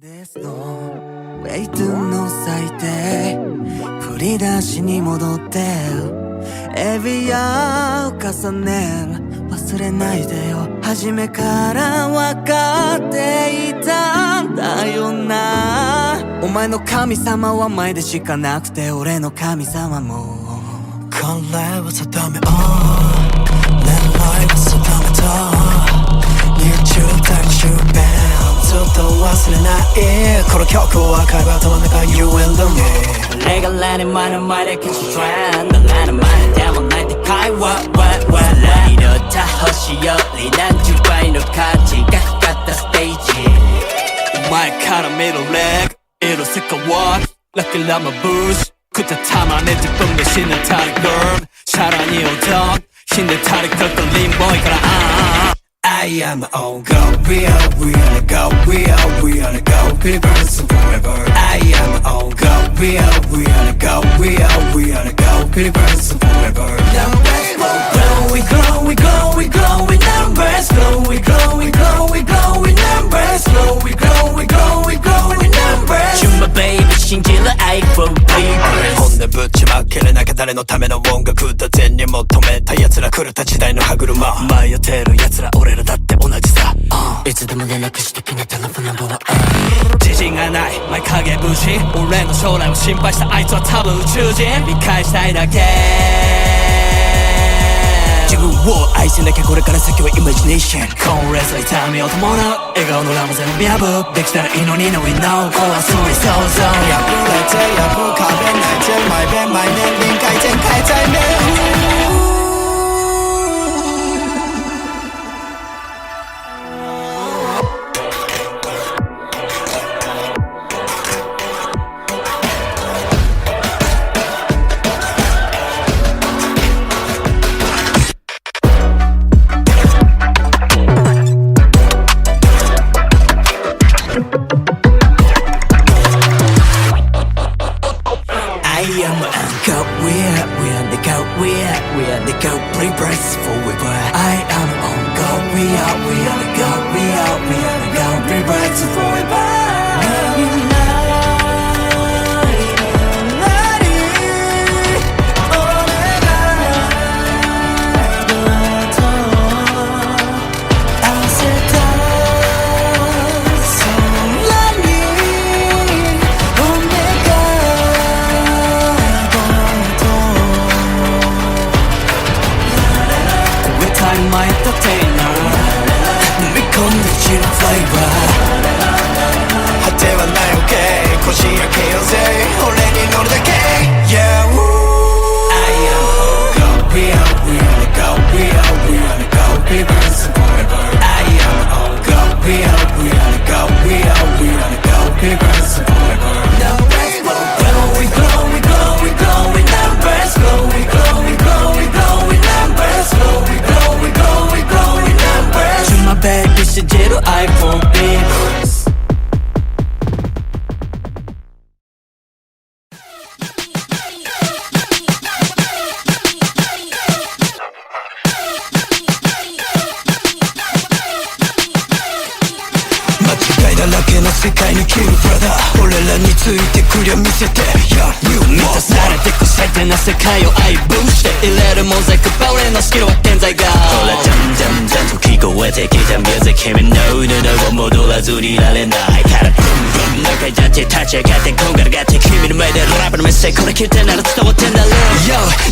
ですのウェイトの最低振り出しに戻ってエビヤを重ね忘れないでよ初めから分かっていたんだよなお前の神様は前でしかなくて俺の神様もこれは定め狙いは定めたYouTube 大終弁ずっと忘れないこの曲を分かればどんなか You will know me 俺が来年前の前で消すトレンド来年前でもないって会話色た星より何十倍の価値がかかったステージお前から見るレッグ色せかわるラッキーラマブースくたたまね自分が死んだたり girl さらに踊る死んでたりかくリンボーイからI am on go, we are the go, we are the go, Believers forever. I am on go, we are the go, we are the go, Believers forever. Numbers grow, we grow, we grow, we grow, we numbers grow, we grow, we grow, we grow, we numbers grow, we grow, we grow, we grow, we numbers. You my baby, 信じる愛 for believers. 本音ぶちまける中誰のための音楽だ善に求めた奴ら狂った時代の歯車迷ってる奴ら俺らだって同じさ、いつでも連絡してきなテレフォンナンバーは自信がない前影無視俺の将来を心配したあいつは多分宇宙人理解したいだけ自分を愛せなきゃこれから先はイマジネーションコンレスは痛みを伴う笑顔のラムゼの見破できたらいいのに No we know 怖そうに想像破れて破る壁泣いて毎遍毎年臨界点変えたいね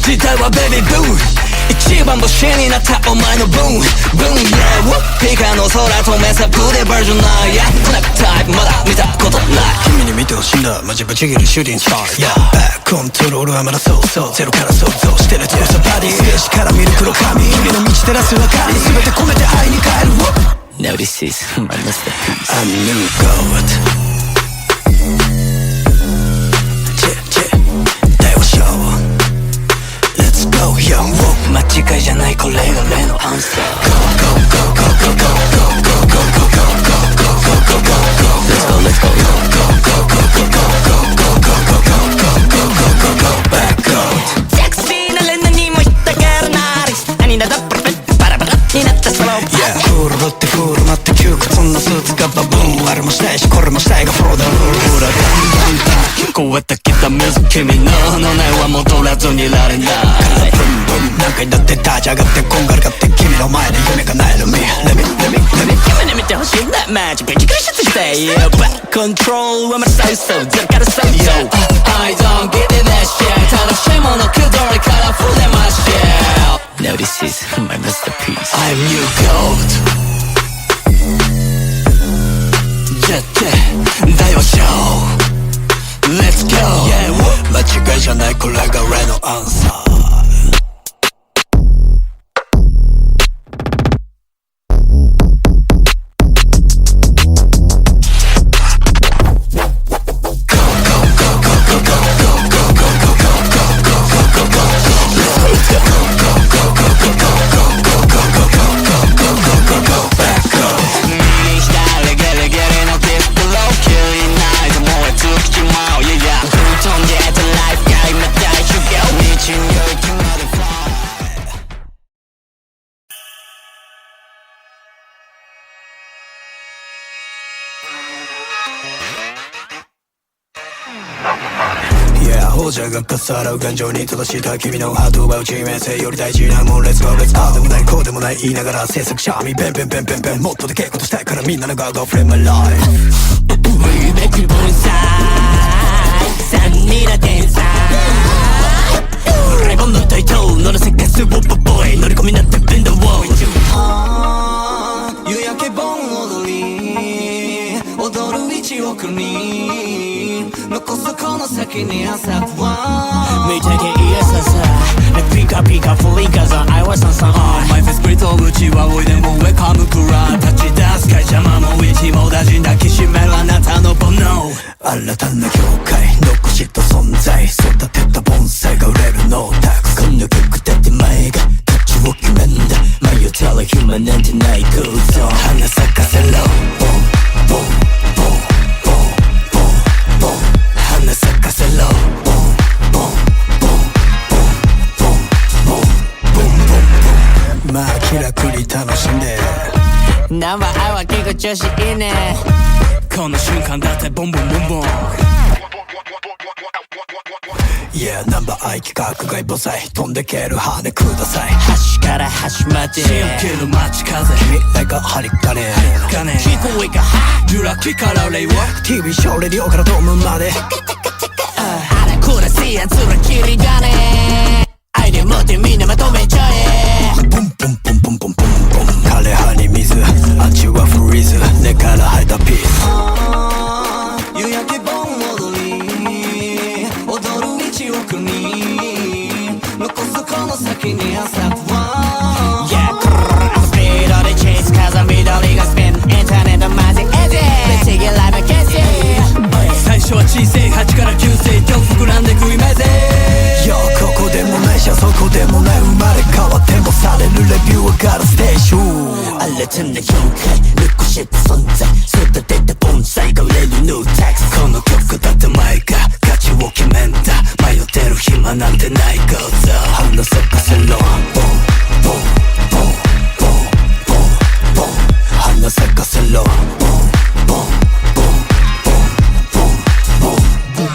時代はベビーブー一番星になったお前のブーンブーン yeah ピカの空止めさブレバージョンない yeah コネクタイプまだ見たことない君に見てほしいんだマジぶち切るシューティングスター yeah コントロールはまだそうゼロから想像してるジェルサバディ静止から見る黒髪君の道照らす明かり全て込めて愛に変える Now this is my masterpiece A new God間違いじゃないこれが例のアンサー Go go go go go go go go go go go go go go go go Let's go let's go go go go go go go go go go go go go go back go セクシーなレナにも引っかからない何なだプロフェッバラバラになったスロー Yeah フールってフール待って窮屈なスーツがバブーンあれもしたいしこれもしたいこえたきた水君の눈에は戻らずにいられない何回だって立ち上がってこんがらがって君の前で夢叶える Me Let me 君に見てほしいんだマジびっくりして Back control はまだ最初ゼロから最初 I don't get it that shit 楽しいものくどれから触れましょう Now this is my masterpiece I'm your gold ジェット大王ショー Let's go、yeah、間違いじゃないこれが俺のアンサー王者がかさらう感情に正した君のハートは致命性より大事なもん Let's go let's go ああでもないこうでもない言いながら制作者みペンペンペンペンペンもっとでけえことしたいからみんなのガードフレーム My life We make you born inside 3人の天才ライブのタイトル乗らせかすボッボボイ乗り込みなってベンドウォー夕焼け盆踊り踊る1億人残すこの先に朝は見たけいやささピカピカフリーカザン愛はさんさんマイフェスプリットうちはおいでもウェカムクラ立ち出す会社マも一網打尽抱きしめるあなたの煩悩新たな業界残した存在育てた盆栽が売れるのタクこの曲だって前が価値を決めんだ迷ったら暇なんてない空想花咲かせろボンボンボン花咲かせろボンボンボンボンボンボンボンボンボンまあ気楽に楽しんでナンバーアイは結構調子いいねこの瞬間だってボンボンボンボンYeah ナンバーアイ企画外母材飛んでける羽ください端から端までしよける街風未来が針金聞こえが揺らきから令和 TV ショーレディオからドームまであらこらせやつらキリがねアイデア持ってみんなまとめちゃえボンボンボンボンボンボンボン枯れ葉に水アンチはフリーズ根から生えたピース夕焼け盆踊り踊る1億人残すこの先に朝は Yeah I'm speed on the chase cause I'm緑がスピンインターネットマジエジ Let's take it live and get it 最初は小さい8から9成長膨らんでくイメージ Yo ここでもないしそこでもない生まれ変わってもされるレビューがあるステージ新たな業界残した存在育てた盆栽が売れるニュータックスこの曲だって前が価値を決めんだ迷ってる暇なんてない Go so 花咲かせろボンボンボンボンボンボン花咲かせろボンボンボンボンボンボンボン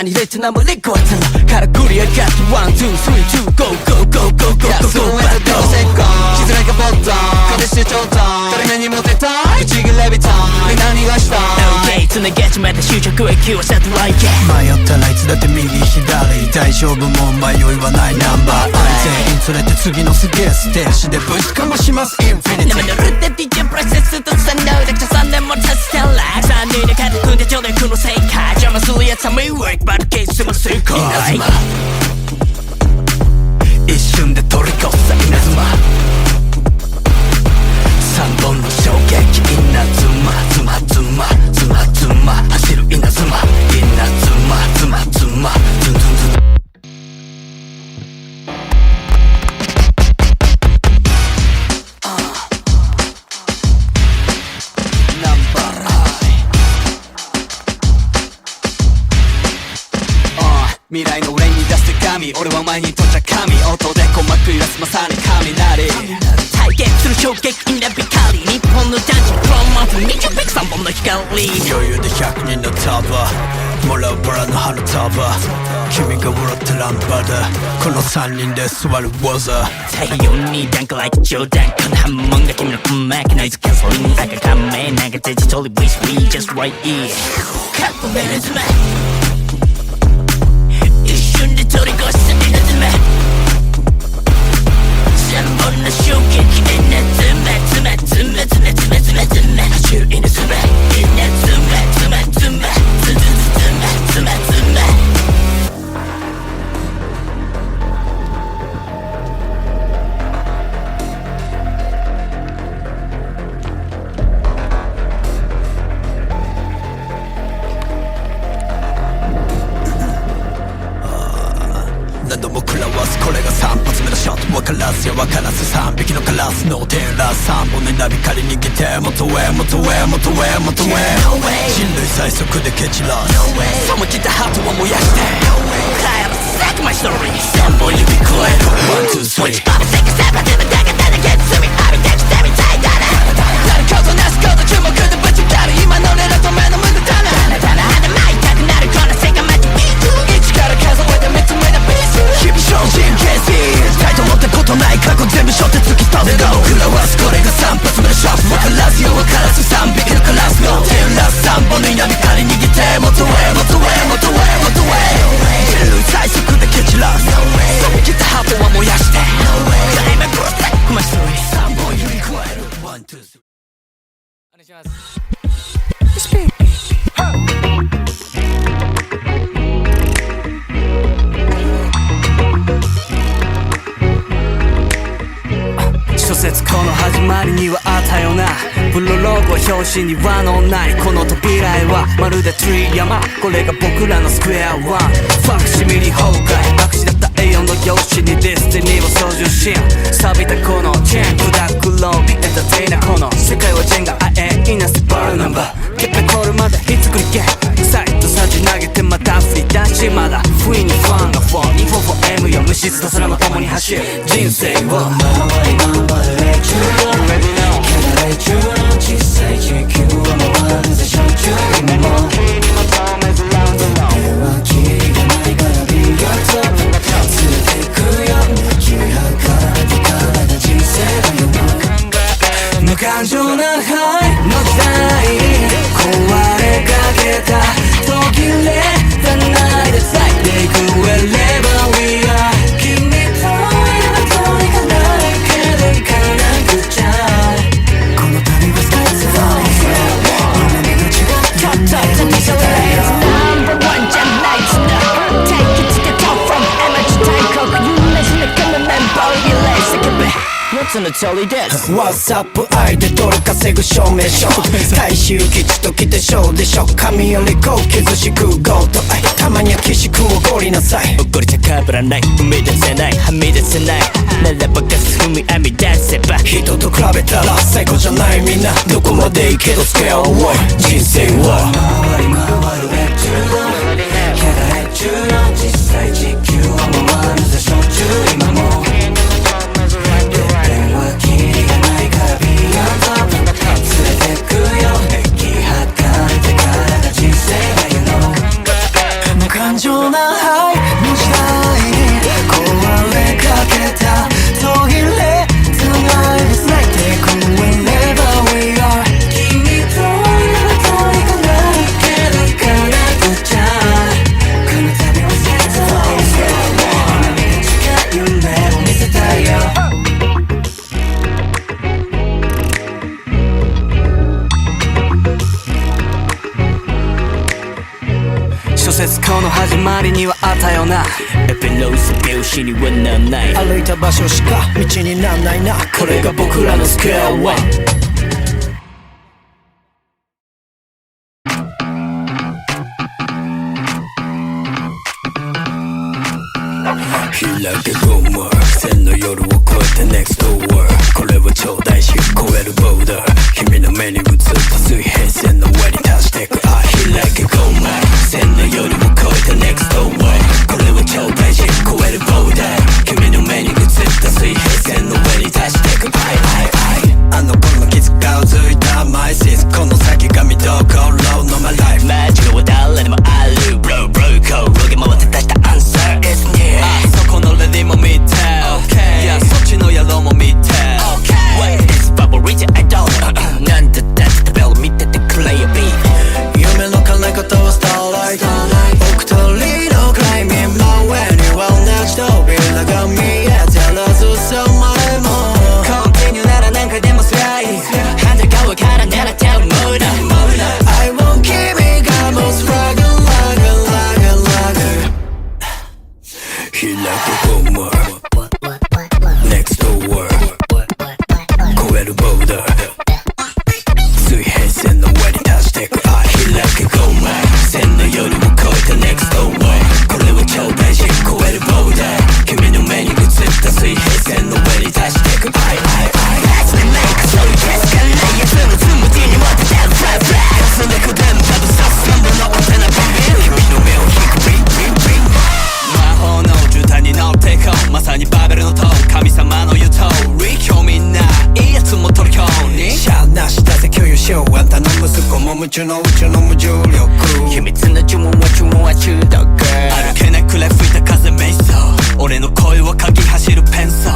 にレッツナムリコアツのからくり上がってワンツースリーツーゴーゴーゴーゴーゴーゴーゴーゴーしてちょうだい誰目にモテたいちぎれびたい何がしたい OK つなげちまった終着駅をセットライケ迷ったらいつだって右左大丈夫もう迷いはないナンバー全員連れて次のすげえステージでブースかもしますインフィニティ生ぬるって DJ プロセスと才能だけじゃ3年も経つてら3人で肩組んでちょうだいこの世界邪魔するやつは迷惑バルケースも正解稲妻一瞬で取り越す稲妻3本の衝撃稲妻ズマズマズマズマ走る稲妻稲妻ズマズマズンズンズン未来の俺に出す手紙俺はお前にとっちゃ神音で鼓膜揺らすまさに雷体験する衝撃インラビカリ日本の男児プロモート20ペク3本の光余裕で100人の束もらうバラの花束君が笑ったランパだこの3人で座る技太陽にダンクライト冗談この波紋が君の鼓膜ノイズキャンセリング赤仮面なんかデジタル We just right here カップメルズマ一瞬で取り越す稲妻3本の衝撃稲妻ズマズマズマズマズマズマ走る稲妻稲妻ズマズマズマズマズマズマ何度も食らわすこれが3発目のショット分からずや分からず3匹のカラスのテーラー3本でナビ狩り逃げて元へ元へ元へ元へ人類最速で蹴散らすさもきたハートを燃やして帰らせ Like my story 3本指くわえる 1, 2, 3 Switch up セクセバでもだがだだゲッツミあるゲッツみたいだななることなすこと注目でぶちかる今の俺らと目の無駄だなただ花舞いたくなるこの世界マジビート1から数えて3つ目のビース日々精進形成タイト持ったことない過去全部背負って突き飛ぶが僕らはこれが3発目の勝負分からずよ分からず3匹のカラスの手をラス3本の稲光逃げて元へ元へ元へ元へ人類最速で蹴散らす冷めきったハートは燃やして今プロテクトマストリー3本指加える1、2、3お願いしますスピー諸説この始まりにはあったよなプロローグは表紙に輪のないこの扉絵はまるでツリー山これが僕らのスクエア1ファクシミリ崩壊白紙だった A4 の用紙にディスティニーを操縦し錆びたこのチェーンブラックロービエンターテイナーこの世界はジェンガアエイナスバルナンバーケペコールまでひっつくりゲサイドサジ投げてまた振り出しまだ不意にファンがフォン 244M よ無質と空も共に走る人生を回り頑張るレチューキャラレチューの小さい地球を回るぜしょっちゅう今も電話切りがないからビヨット連れてくよ気がかってからが人生だよ無感情なハイの時代壊れかけた途切れたないで咲いていく Wherever we are 君と今とにかないけど行かなくちゃこの旅はスカイツアー夢見と違ったちょっと見せたいよ Number one じゃないつな Take it to the top from 山地大国有名人のこのメンバーリレー叫べ夏の通りです What's up 愛でドル稼ぐ証明書大衆基地と来てショーでしょ神より高傷しくゴート愛たまには岸君をごりなさい怒り高ぶらない踏み出せないはみ出せないならばガス踏み編み出せば人と比べたら最高じゃないみんなどこまでいいけどスケア多い人生は回り回るレッチューキャラレッチューの実際地球を回るぜしょっちゅう今も感情なハイの時代壊れかけた途切れたないで咲いてくたよなエピローズ拍子にはなんない歩いた場所しか道になんないなこれが僕らのスクエアワン開けゴム線の夜を越えて Next door これは超大し超えるボーダー君の目に映った水平線の上に達してく開けゴム線の夜を越えて Next door これは超大し超えるボーダー君の目に映った水平線の上に達してくあの頃の傷がうついたマイシスこの先が見どころの My life 間違いは誰でもある Bro bro 転げ回って出した answer is near そこのレディも見て Okay いやそっちの野郎も見て Okay Wait it's favorite I don't know なんだだって食べる見ててくれよ B 夢の叶え方はスターライト僕とリードクライミングの上には同じ扉が見えてるずさまでも Continue なら何回でもスライ反対側から狙ってるムード I want 君がもうスラグ開けゴム Next door 超えるボーダー水平線の上に達してく開けゴム線の夜を越えて Next door これは超大事超えるボーダー君の目に映った水平線の上に達してくLet's make そういうケースがないやつのつむじに持っててるフラフラそれこでも多分さすがものお手なビビ君の目を引くビンビンビン魔法の絨毯に乗ってこうまさにバベルの塔神様の言う通り興味ないいやつも虜にシャアなしだぜ共有しようあんたの息子も夢中の宇宙の無重力秘密の呪文は中毒歩けなくれ吹いた風瞑想俺の声は鍵走るペンソー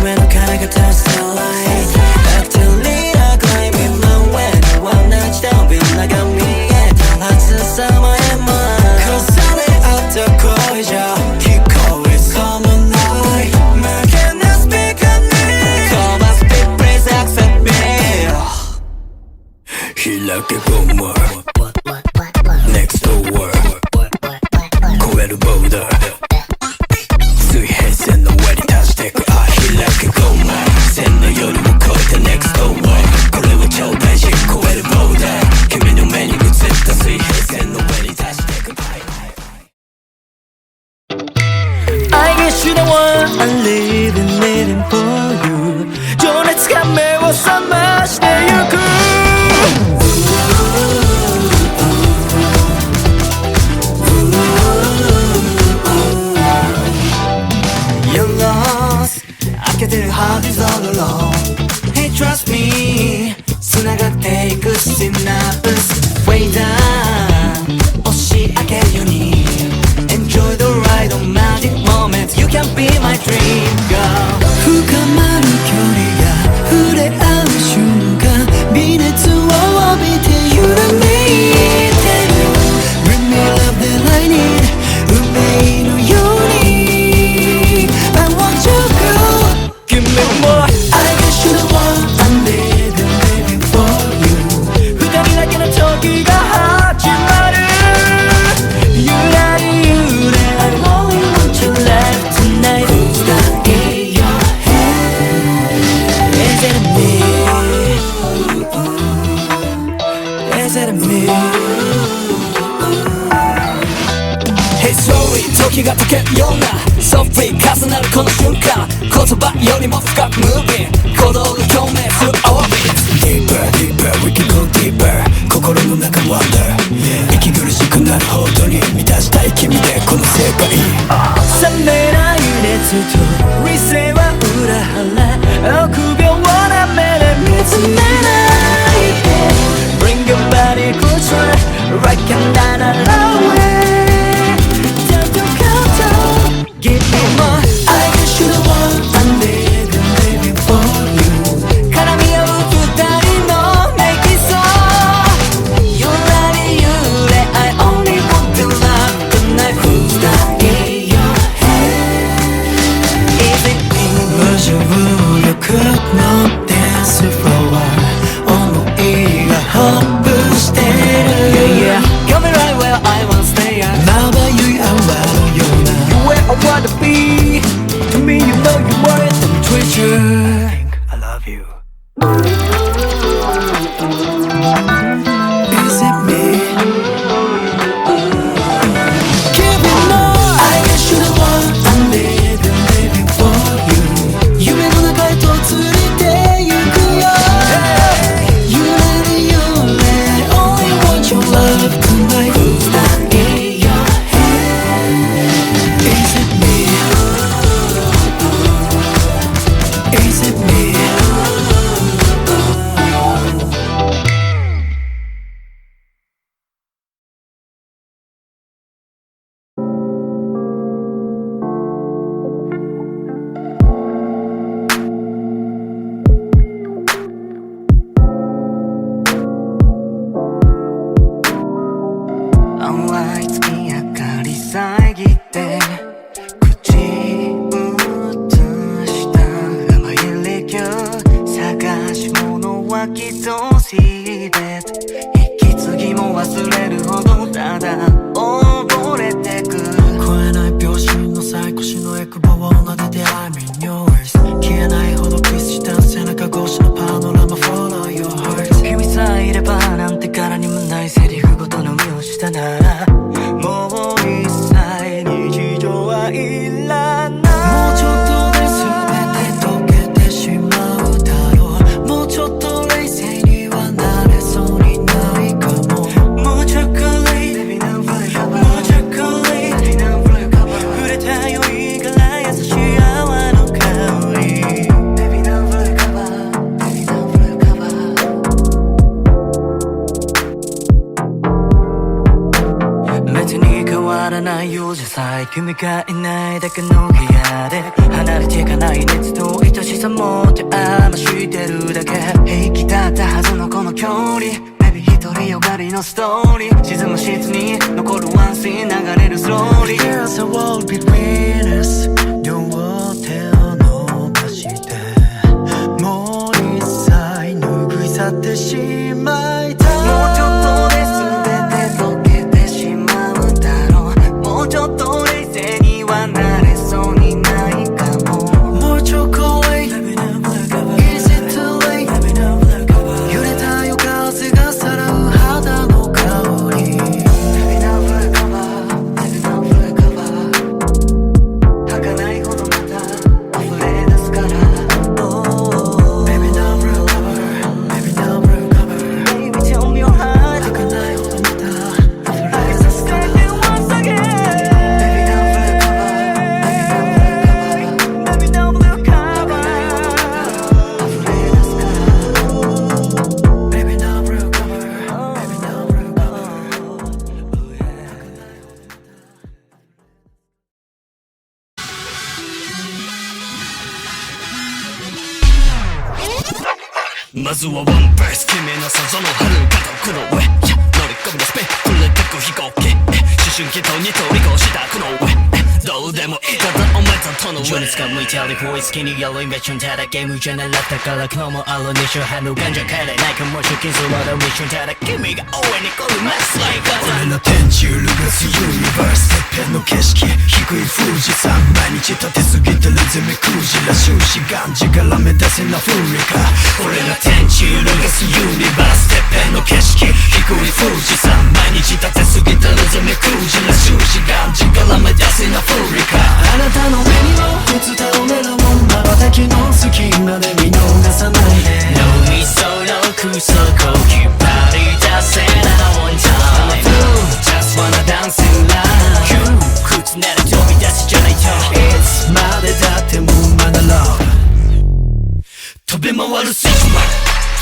夢の叶え方はスターライトアクティブリーダークライミングの上には同じ扉が見えたはずさまへも重ね合った声じゃ聞こえそうもない負けなスピーカーに Come on speak please accept me 開けゴム Next door 超えるボーダー水平線の上に達してく開けゴム線の夜を越えて Next door これは超大事超えるボーダー君の目に映った水平線の上に達してくI guess you're the one I'm living for you 情熱が目を覚ましてゆくYou're lost 開けてる heart is all alone Hey trust me 繋がっていく synapse Way down 押し上げるように Enjoy the ride on magic moments You can be my dream girl 深まる距離が触れ合う瞬間微熱を帯びて揺らめいてる Bring me love that I need 運命のように I want you girl Give me more I guess you're the one I'm living for you 二人だけの時が始まるゆらりゆれ I only want your life tonight Who's that in your head Is it me Is it me Hey sorry 時が溶けるような Softly 重なるこの瞬間言葉よりも深く Moving 鼓動が共鳴する Our beats Deeper deeper we can go deeper 心の中 Wonder 息苦しくなるほどに満たしたい君でこの世界冷めない熱と理性は裏腹臆病な目で見つめないで Bring your body closer Right and down allow it Time to count down Give me more I guess you're the one I'm living for you 絡み合う二人のメキソゆらりゆれ I only want to love tonight Who's that in your head Is it me 無重力のダンスフロア思いがホップしてる Yeah yeah Got me right where I me. To me you know you're more than treasure. I think I love you. Is it me? Give me more. I guess you're the one I'm living for you.夢の中へと連れて行くよ。You let it, you let it. Only want your love tonight. Who's that in your head? Is it me? Is it me?淡い月明かり遮って口移した甘いレギュ探し物はきっとしで息継ぎも忘れるほどただ溺れてく超えない秒針の最高しのエクボを撫でて I'm in yours 消えないほどキスした背中越しのパノラマ Follow your heart 君さえいればなんて柄にもないセリフごとの身をしたならもう一切日常はいらないもうちょっとで全て溶けてしまうだろうもうちょっと冷静にはなれそうにないかももうちょっとBaby now play cover もうちょっとBaby now play cover 触れたよいから優しい泡の香り Baby now play cover Baby now play cover 別に変わらないよじゃさえ君がいないだけの部屋で離れていかない熱と愛しさも手余してるだけ平気だったはずのこの距離 Baby 独りよがりのストーリー沈む室に残るワンシーン流れるスローリー There's a wall between us 両手を伸ばしてもう一切拭い去ってしまいたいもうちょっとで全て溶けてしまうだろうもうちょっと冷静にはなれそうにないかももうちょっと late Is it too late 揺れた夜風がさらう肌の香り Baby now play cover Baby now play cover 儚いほどまた溢れ出すから Baby now blue cover Baby now blue cover Baby tell me your heart 儚いほどまた溢れ出すから Once again Baby now play cover Baby now play cover Baby now blue cover 溢れ出すから Baby now blue cover Baby now blue cover まずはワンベース君の想像の遥か遠くの上乗り込んだスペックれてく飛行機思春期と二通り越したこの上どうでもいいことお前との上につか向いてある声好きにやるイメージョンただゲームじゃなかったから昨日もある2週半のガンじゃ帰れないかも出勤するまだミッションただ君が応援に来るマスライカー俺の天中ルガスユニバースてっぺんの景色低い富士山毎日立てすぎてるゼミクジラ終始がんじから目指せなフリカ俺の天中ルガスユニバースてっぺんの景色低い富士山毎日立てすぎてるゼミクジラ終始がんじから目指せなフリカあなたの目にも映った俺らも瞬きの隙間で見逃さないで脳みその空想を引っ張り出せな One time Just wanna dance in line 窮屈なら飛び出すじゃないといつまでだってもまだ love 飛び回るスイッチマン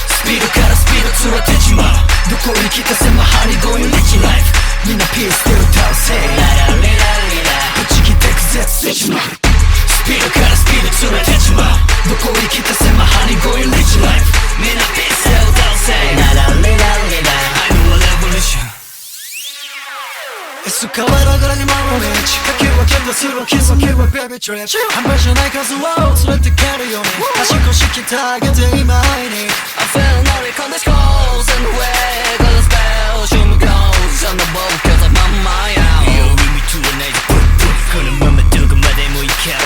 スピードからスピード連れてちまうどこに来たせまはり Going rich life みんなピースで歌うせいララリラリラぶち切ってくぜスイッチマンスピードからスピード連れてちまうどこに来たせまはり Going rich life みんなピースで歌うせいララリラリラ I'm a revolution エスカレーターからに回る道火球は剣でするキスを切るベビートリップ半端じゃない数を連れてけるように足腰鍛え上げて今会いに I feel naughty on the scrolls and the way Got a spell, show me clothes on the boat Cause I'm on my own You're with me to the night, boom boom このままどこまでも行ける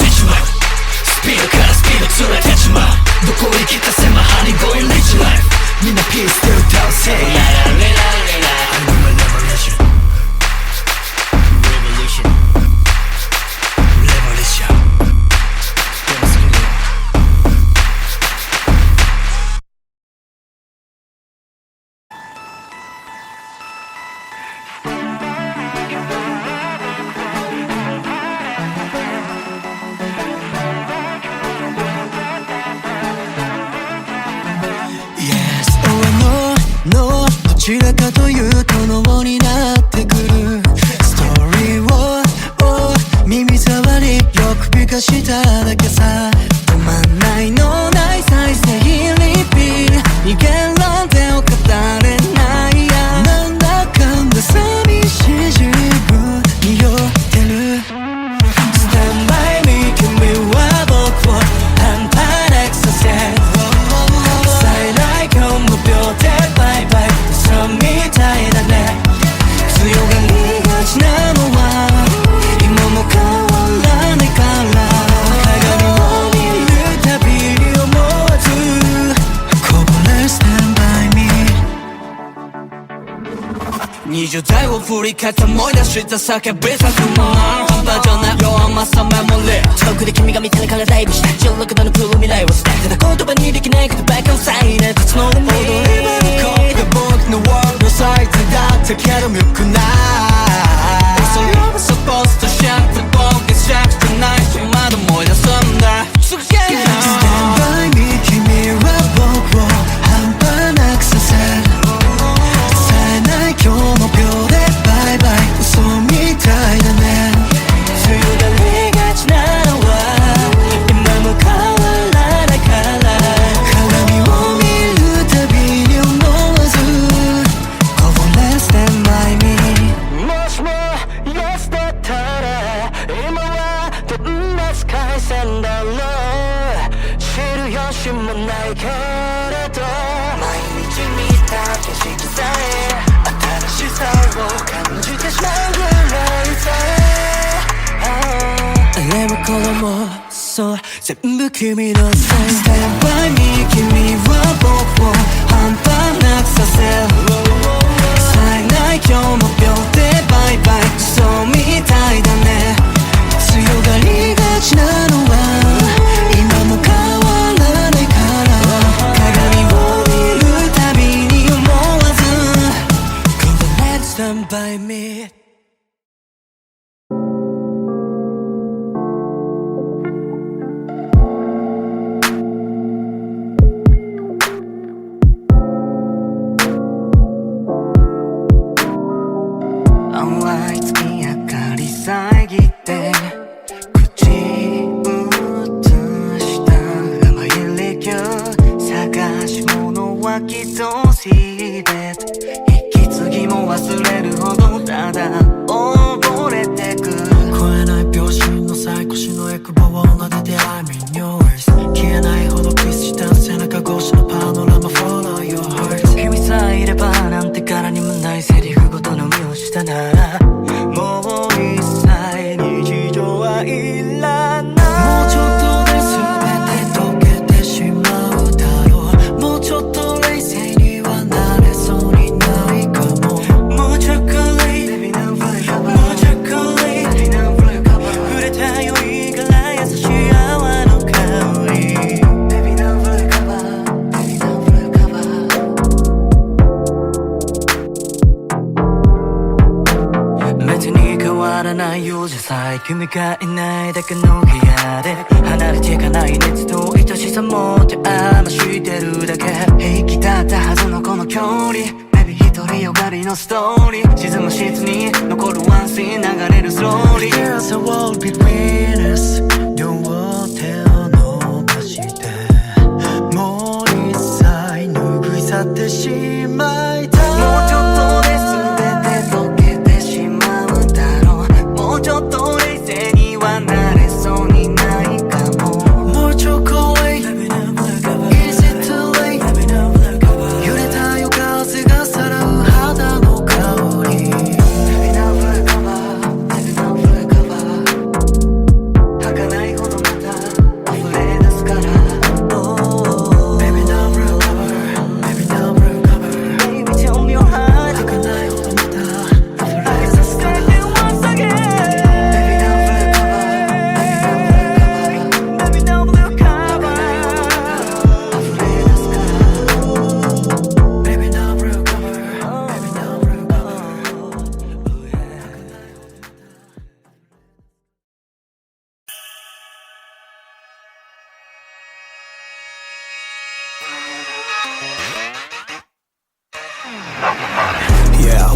てちまうスピードからスピード連れてちまうどこへ来た狭はり Going rich life みんなピースで歌うせい I'm doing my revolution Revolution Revolution Let's get it Yes or no どちらかというとノーになってくるストーリーを耳障りよく美化しただけさ止まんないのない再生リピ逃げろ手を語れないやなんだかんだ寂しい自分に酔ってる Stand by me 君は僕を半端なくさせ最大今日も秒でバイバイ嘘みたいだね強がりがちなのは今も変わらないから鏡を見るたびに思わずこぼれ Stand by me 20代を振り返って思い出した叫びさすもの半端じゃない弱まさメモリー遠くで君が見てるからライブした16度のプール未来を捨てただ言葉にできない言葉がうさいね鉄の海踊り場の声が僕のワールドサイズだったけど良くないそれは supposed to shine 僕がシャクじゃないしまだ思い出すんだすげえ Stand by me 君は僕を半端なくさせ冴えない今日も秒でバイバイ嘘みたいだね強がりがちなのは今も変わらないから鏡を見るたびに思わずこぼれ Stand by me もしも Yes だったら今はどんな世界線だろう知る由もないけれど毎日見た景色さえ新しさを感じてしまうぐらいさあれもこれもそう全部君のせい Stand by me 君は僕を半端なくさせ冴えない今日も秒でバイバイそうみたいだね強がりがちなのは今も変わらないから鏡を見るたびに思わず Come on let's stand by me淡い月明かり遮って口移した甘い離宮探し物はきとしで息継ぎも忘れるほどただ溺れてく超えない秒針の最高しのエクボを撫でて I'm in yours 消えないほどキスした背中越しのパノラマ Follow your heart 君さえいればなんて柄にもないセリフごとの身をしたならもう一切日常はいらないもうちょっとで全て溶けてしまうだろうもうちょっと冷静にはなれそうにないかももうちょっとBaby now fly cover もうちょっとBaby now fly cover 触れたよいから優しい泡の香り Baby now fly cover Baby now fly cover別に変わらないよじゃさえ君がいないだけの部屋で離れていかない熱と愛しさも手余してるだけ平気だったはずのこの距離 Baby 独りよがりのストーリー沈む室に残るワンシーン流れるスローリー There's a wall between us 両手を伸ばしてもう一切拭い去ってしまいたいもうちょっとで全て溶けてしまうだろうもうちょっと冷静にはなれそうにないかももうちょっと Is it too late 揺れた夜風がさらう肌の香り Baby now fly cover Baby now fly cover 儚い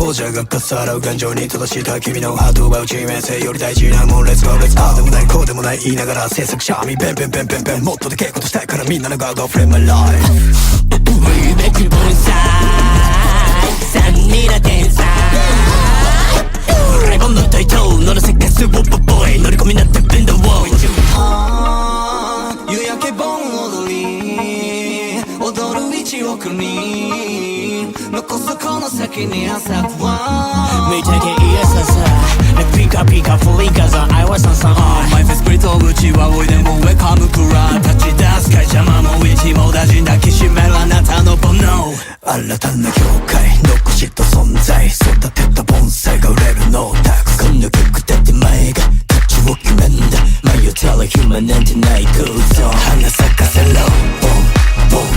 ほじゃがかさらう感情に正しいか君のハートを奪う致命性より大事なもん Let's go let's go ああでもないこうでもない言いながら制作者みペンペンペンペンペンもっとでけえことしたいからみんなの Go go frame my life Baby 그 보는 산이라 댄사 랩은 너의 toe 너는 색깔 super boy 너를 고민한 the in the world夕焼け盆踊り踊る道をくに残すこの先に朝は見たけ癒ささピカピカ振りかざ愛はさんさん My face プリとうちはおいでもウェカムクラ立ち出す会社魔も一網打尽抱きしめるあなたの煩悩新たな境界残した存在育てた盆栽が売れるのたくこんな曲だって前が価値を決めんだ迷ったら暇なんてない空想花咲かせろボンボン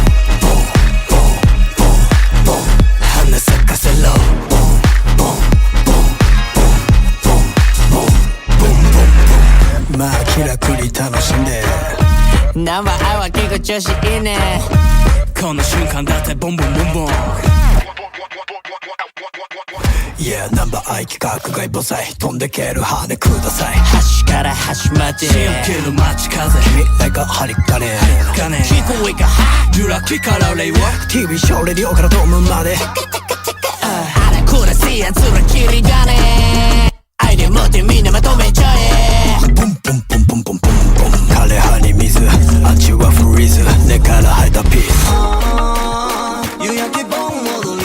ボンボンボンボン花咲かせろボンボンボンボンボンボンボンボンボンまあ気楽に楽しんでナンバーアイは結構調子いいねこの瞬間だってボンボンボンボンYeah ナンバーアイ規格外母材飛んでける羽ください端から端までしよける街風未来が針金聞こえが揺らぎから令和 TV ショーレディオからドームまであらこらせやつらキリがねアイデア持ってみんなまとめちゃえボンボンボンボンボンボンボン枯葉に水アンチはフリーズ根から生えたピース夕焼け盆踊り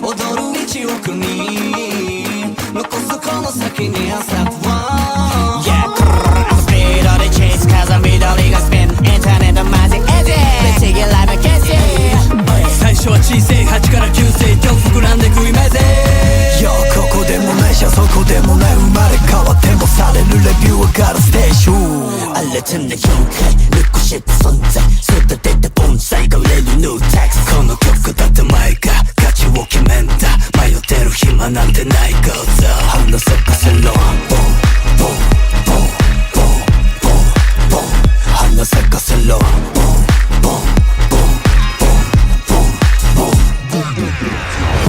踊る道をくに残すこの先に朝は Yeah I'm speed on the chase cause I'm緑がスピンインターネットマジエジ Let's take it live and get it 最初は小さい8から9世今日膨らんでくイメージここでもないしそこでもない生まれ変わってもされるレビューがあるステージ新たな境界残した存在育てた盆栽が売れるニューテクスこの曲だって前が価値を決めんだ迷ってる暇なんてない Go so 花咲かせろボンボンボンボンボンボン花咲かせろボンボンボンボンボンボンボン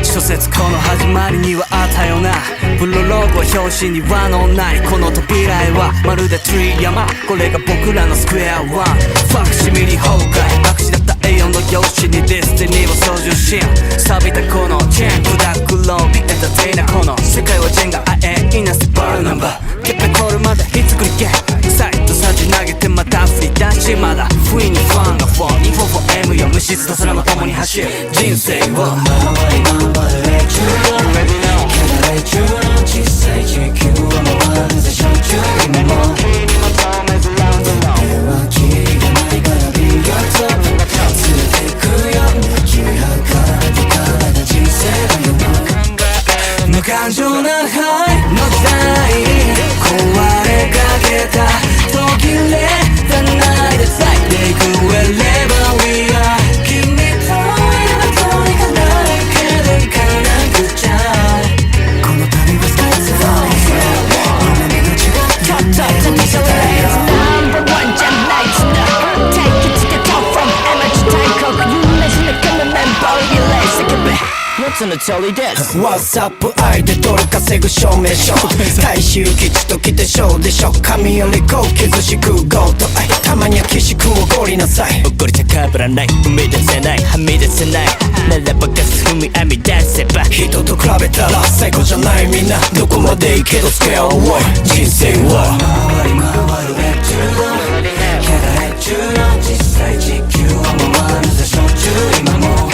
諸説この始まりにはあったよなプロローグは表紙に輪のないこの扉絵はまるでツリー山これが僕らのスクエアワンファクシミリ崩壊白紙だった A4 の用紙にディスティニーを操縦し錆びたこのチェーンブラックロービエンターテイナーこの世界はジェンガアエイナスバルナンバーケペコールまでひっつくりゲサイトサジ投げてまた振り出しまだ不意にファンがフォン E4M よ無質と空も共に走る人生を回り頑張るレチューレチューの小さい地球を回るぜしょっちゅう今も君も止めずラウンドのではキリがないからビーガート連れてくよ君はからてからが人生だよ無感情なハイの時代壊れかけた途切れたないで咲いていく Wherever we are 君と今どうにかないけど行かなくちゃこの旅はスカイツアー夢見と違ったちょっと見せて Number one じゃないつな Take it to the top from 山地大国有名人のこのメンバーリレー叫べ夏の通りです What's up 愛でドル稼ぐ証明書大衆基地と来てショーでしょ神より高傷しくゴート愛たまには岸君おごりなさい怒り高ぶらない踏み出せないはみ出せないならばガス踏み編み出せば人と比べたら最高じゃないみんなどこまでいいけどスケア多い人生は回り回るレチューキャラレチューの小さい地球を回るぜしょっちゅう今も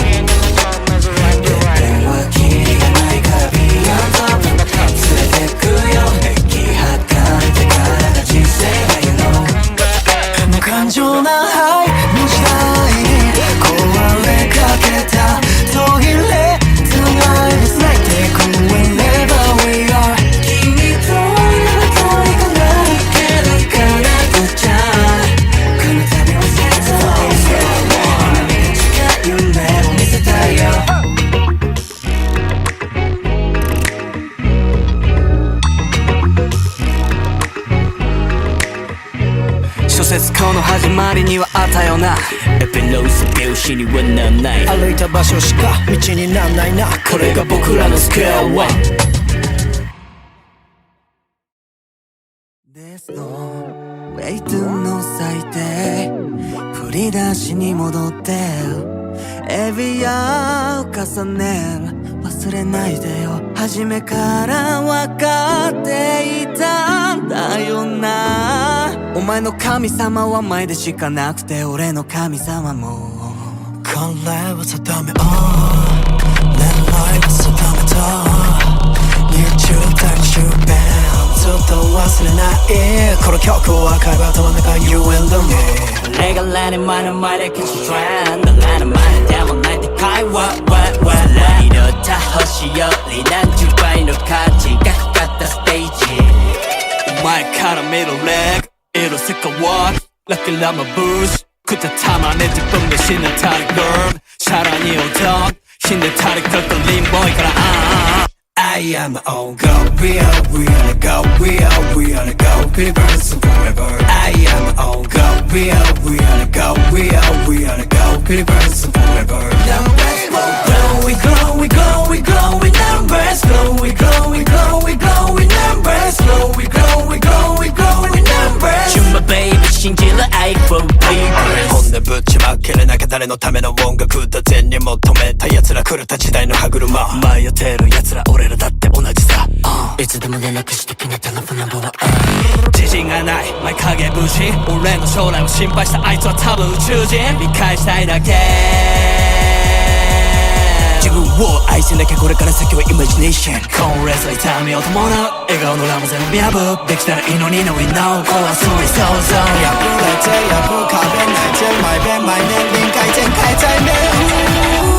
節この始まりにはあったよなエピロース拍子にはなんない歩いた場所しか道になんないなこれが僕らのスクエアワンベストウェイトの最低振り出しに戻ってエビアを重ねる忘れないでよ初めから分かっていたんだよなお前の神様は前でしかなくて俺の神様もこれは定め狙いは定めた20代終盤ずっと忘れないこの曲を赤いバトンの中 You and me レガラに前の前で消すトレンドラの前でもないって会話色た星より何十倍の価値がかかったステージお前から見るレグ色せかわるラッキーラマブースくたたまね自分が死んだたり girl さらに踊る死んでたりかかリンボーイから I am on go we are go we are go Believers forever I am on go we are go we are go Believers forever Numbers grow we grow we grow we grow we numbers grow we grow we grow we grow we numbers grow we grow we grow we grow we numbers You my baby 信じる愛 for believers 本音ぶちまけれなきゃ誰のための音楽だ善に求めた奴ら狂った時代の歯車迷ってる奴ら俺らだって同じさ、いつでも連絡してきなテレフォンナンバーは自信がない前影無視俺の将来を心配したあいつは多分宇宙人理解したいだけ自分を愛せなきゃこれから先はイマジネーションコンレスは痛みを伴う笑顔のラムゼの見破できたらいいのに No we know 怖そうに想像破れて破壁ないて毎遍毎年臨界点変えたいね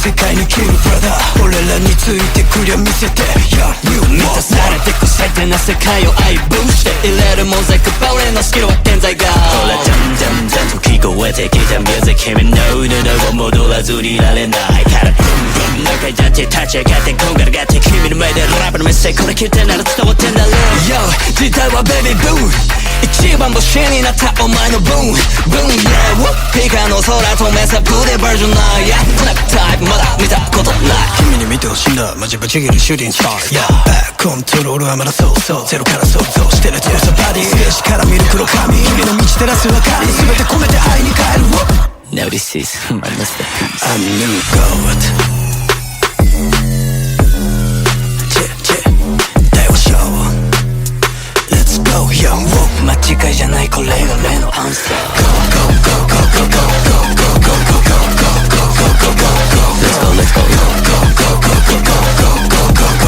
世界に生きるブラダー俺らについてくりゃ見せて Yeah, you 満たされてく最低な世界を愛ブーして入れるモザイクば俺のスキルは健在がほらじゃんじゃんじゃんと聞こえてきたミュージック君の布を戻らずにいられないからブンブン中じゃって立ち上がってこんがらがって君の前でラップのメッセージこれ聞いてなら伝わってんだろ Yo 時代はベビーブー一番星になったお前のブーンブーン Yeah ピカの空と目さブレバージョンないやコネクタイプまだ見たことない君に見てほしいんだマジぶち切るシューティングスター Yeah コントロールはまだそうそうゼロから想像してるジェルサバディ静止から見る黒髪君の道照らす明かり全て込めて愛に変える Now this is my masterpiece A new god間違いじゃないこれが例のアンサー Go go go go go go go go go go go go go go go go go Let's go let's go go go go go go go go go go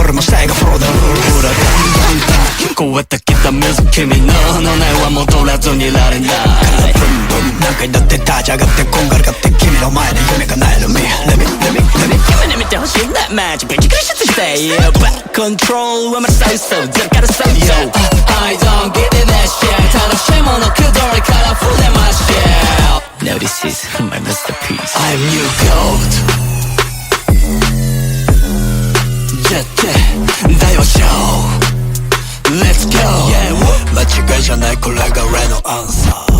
これも死体がフォローだフラガ聞こえてきた水君の音は戻らずにいられないブンブン何回だって立ち上がってこんがらがって君の前で夢叶える Me Let me 夢に見てほしいんだマジぶち崩して Back control はまだ最初ゼロからスタート I don't give it that shit 楽しいものくどれから触れましょう Now this is my masterpiece I'm your gold ジェット大王ショー Let's go Yeah 間違いじゃないこれが俺のアンサー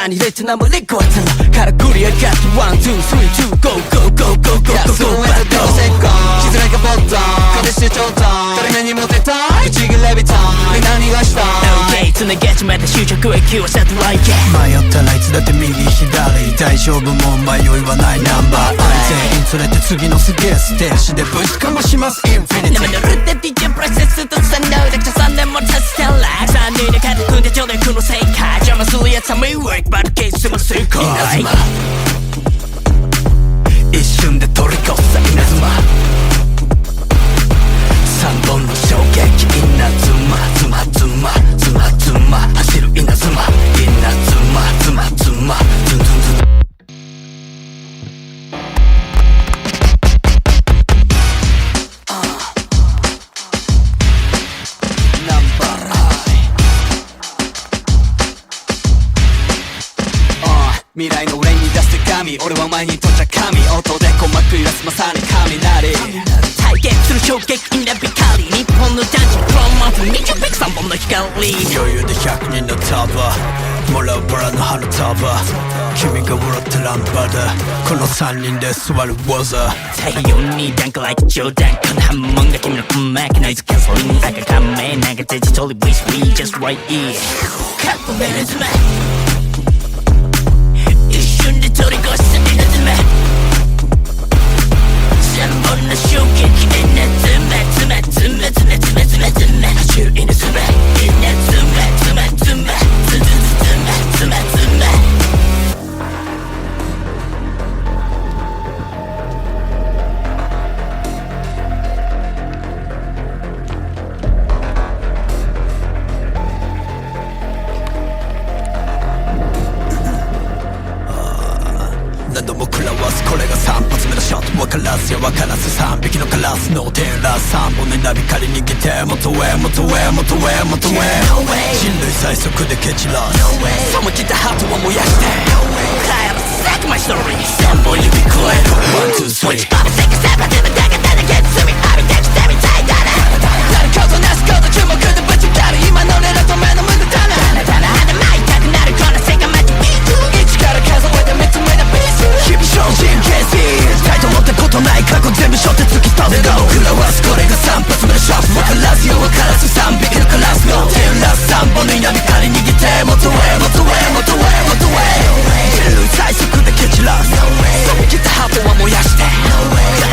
に入れて眠りこいつらから繰り上がってワンツースリーツーゴーゴーゴーゴーゴーゴーゴーゴー気づいたボットンこれしてちょうど誰目にモテたいちぎれびたい何がしたい OK つなげちまった終着駅はセットライケ迷ったらいつだって右左大丈夫もう迷いはないナンバー全員連れて次のすげえステージでブースかもしますインフィニティ生ぬるって DJ プロセスとさんのだけ3年もさせてライク3人で肩組んでちょうだいこの世界邪魔するやつは迷惑バルケースも正解稲妻一瞬で取り越す稲妻3本の衝撃稲妻ズマズマズマズマ走る稲妻稲妻ズマズマズンズンズン未来の俺に出す手紙俺はお前にとっちゃ神音で鼓膜揺らすまさに雷体験する衝撃インラビカリ日本の男児プロモートにちょぴく3本の光余裕で100人の束もらうバラの花束君が笑ってランパだこの3人で座る技太陽にダンクライト冗談この波紋が君の鼓膜ノイズキャンセリング赤仮面なんかデジタル Wish we just right here カップメルズマ一瞬で取り越す稲妻3本の衝撃稲妻妻妻妻妻妻妻走る稲妻稲妻妻妻妻妻妻何度も食らわすこれが3発目のショット分からずや分からず3匹のカラスのテーラー3本でナビ狩り逃げて元へ元へ元へ元へ人類最速で蹴散らすさもきたハートを燃やして帰る Sack my story 3本指くわえる One, two, three 落ち込むせかせばでもだがだだゲッツミあるゲッツみたいだななることなすこと注目でぶちかる今の俺らと目の無駄だなただ花舞いたくなるこの世界マジビート1から数えて3つ目のピース日々精進形成タイト持ったことない過去全部背負って突き飛ぶが僕らはこれが3発目のショット分からずよ分からず3匹のカラスの手をラス3本の稲光逃げて元へ元へ元へ元へ人類最速で蹴散らす冷めきたハートは燃やして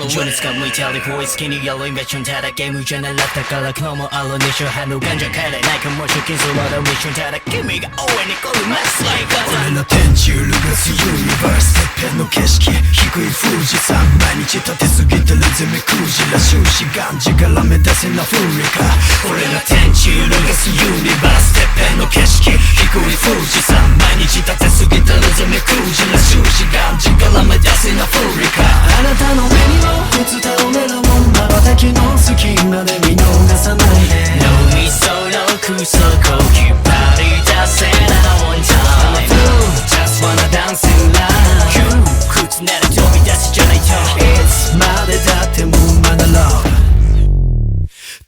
on the way 情熱が向いてある方へ好きにやろうインベーションただゲームじゃなかったから昨日もあるにしよう反応感じゃ帰れないかも出勤するまだミッションただ君が応援に来るマスライカー俺の天中ルガスユニバースてっぺんの景色低い富士山毎日立てすぎてるゼミクジラ終始がんじから目指せなフリカ俺の天中ルガスユニバースてっぺんの景色低い富士山毎日立てすぎてるゼミクジラ終始がんじから目指せなフリカあなたの目にも映った俺らも瞬きの隙間で見逃さないで脳みその空想を引っ張り出せな one time Just wanna dance in line 窮屈なら飛び出すじゃないといつまでだってもまだ love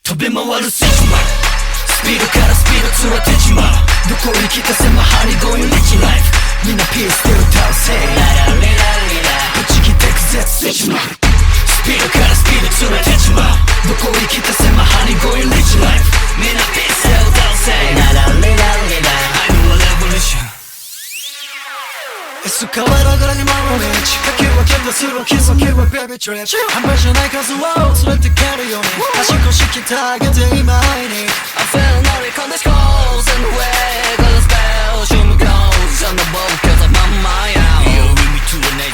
飛び回るスイッチマンスピードからスピード連れてちまうどこに来たせまはり going rich life みんなピースで歌うせいララリラリラぶち切ってくぜスイッチマンスピードからスピード連れてちまうどこに来たせまはり going rich life みんなピースで歌うせいララリラリラ I'm a revolution エスカレーターからに回る道火球は剣でするキスを切るベビートリップ半端じゃない数を連れてけるように足腰鍛え上げて今会いに I feel naughty on this calls and the way Gonna spell show me clothes on the boat cause I'm on my own Yo with me to a night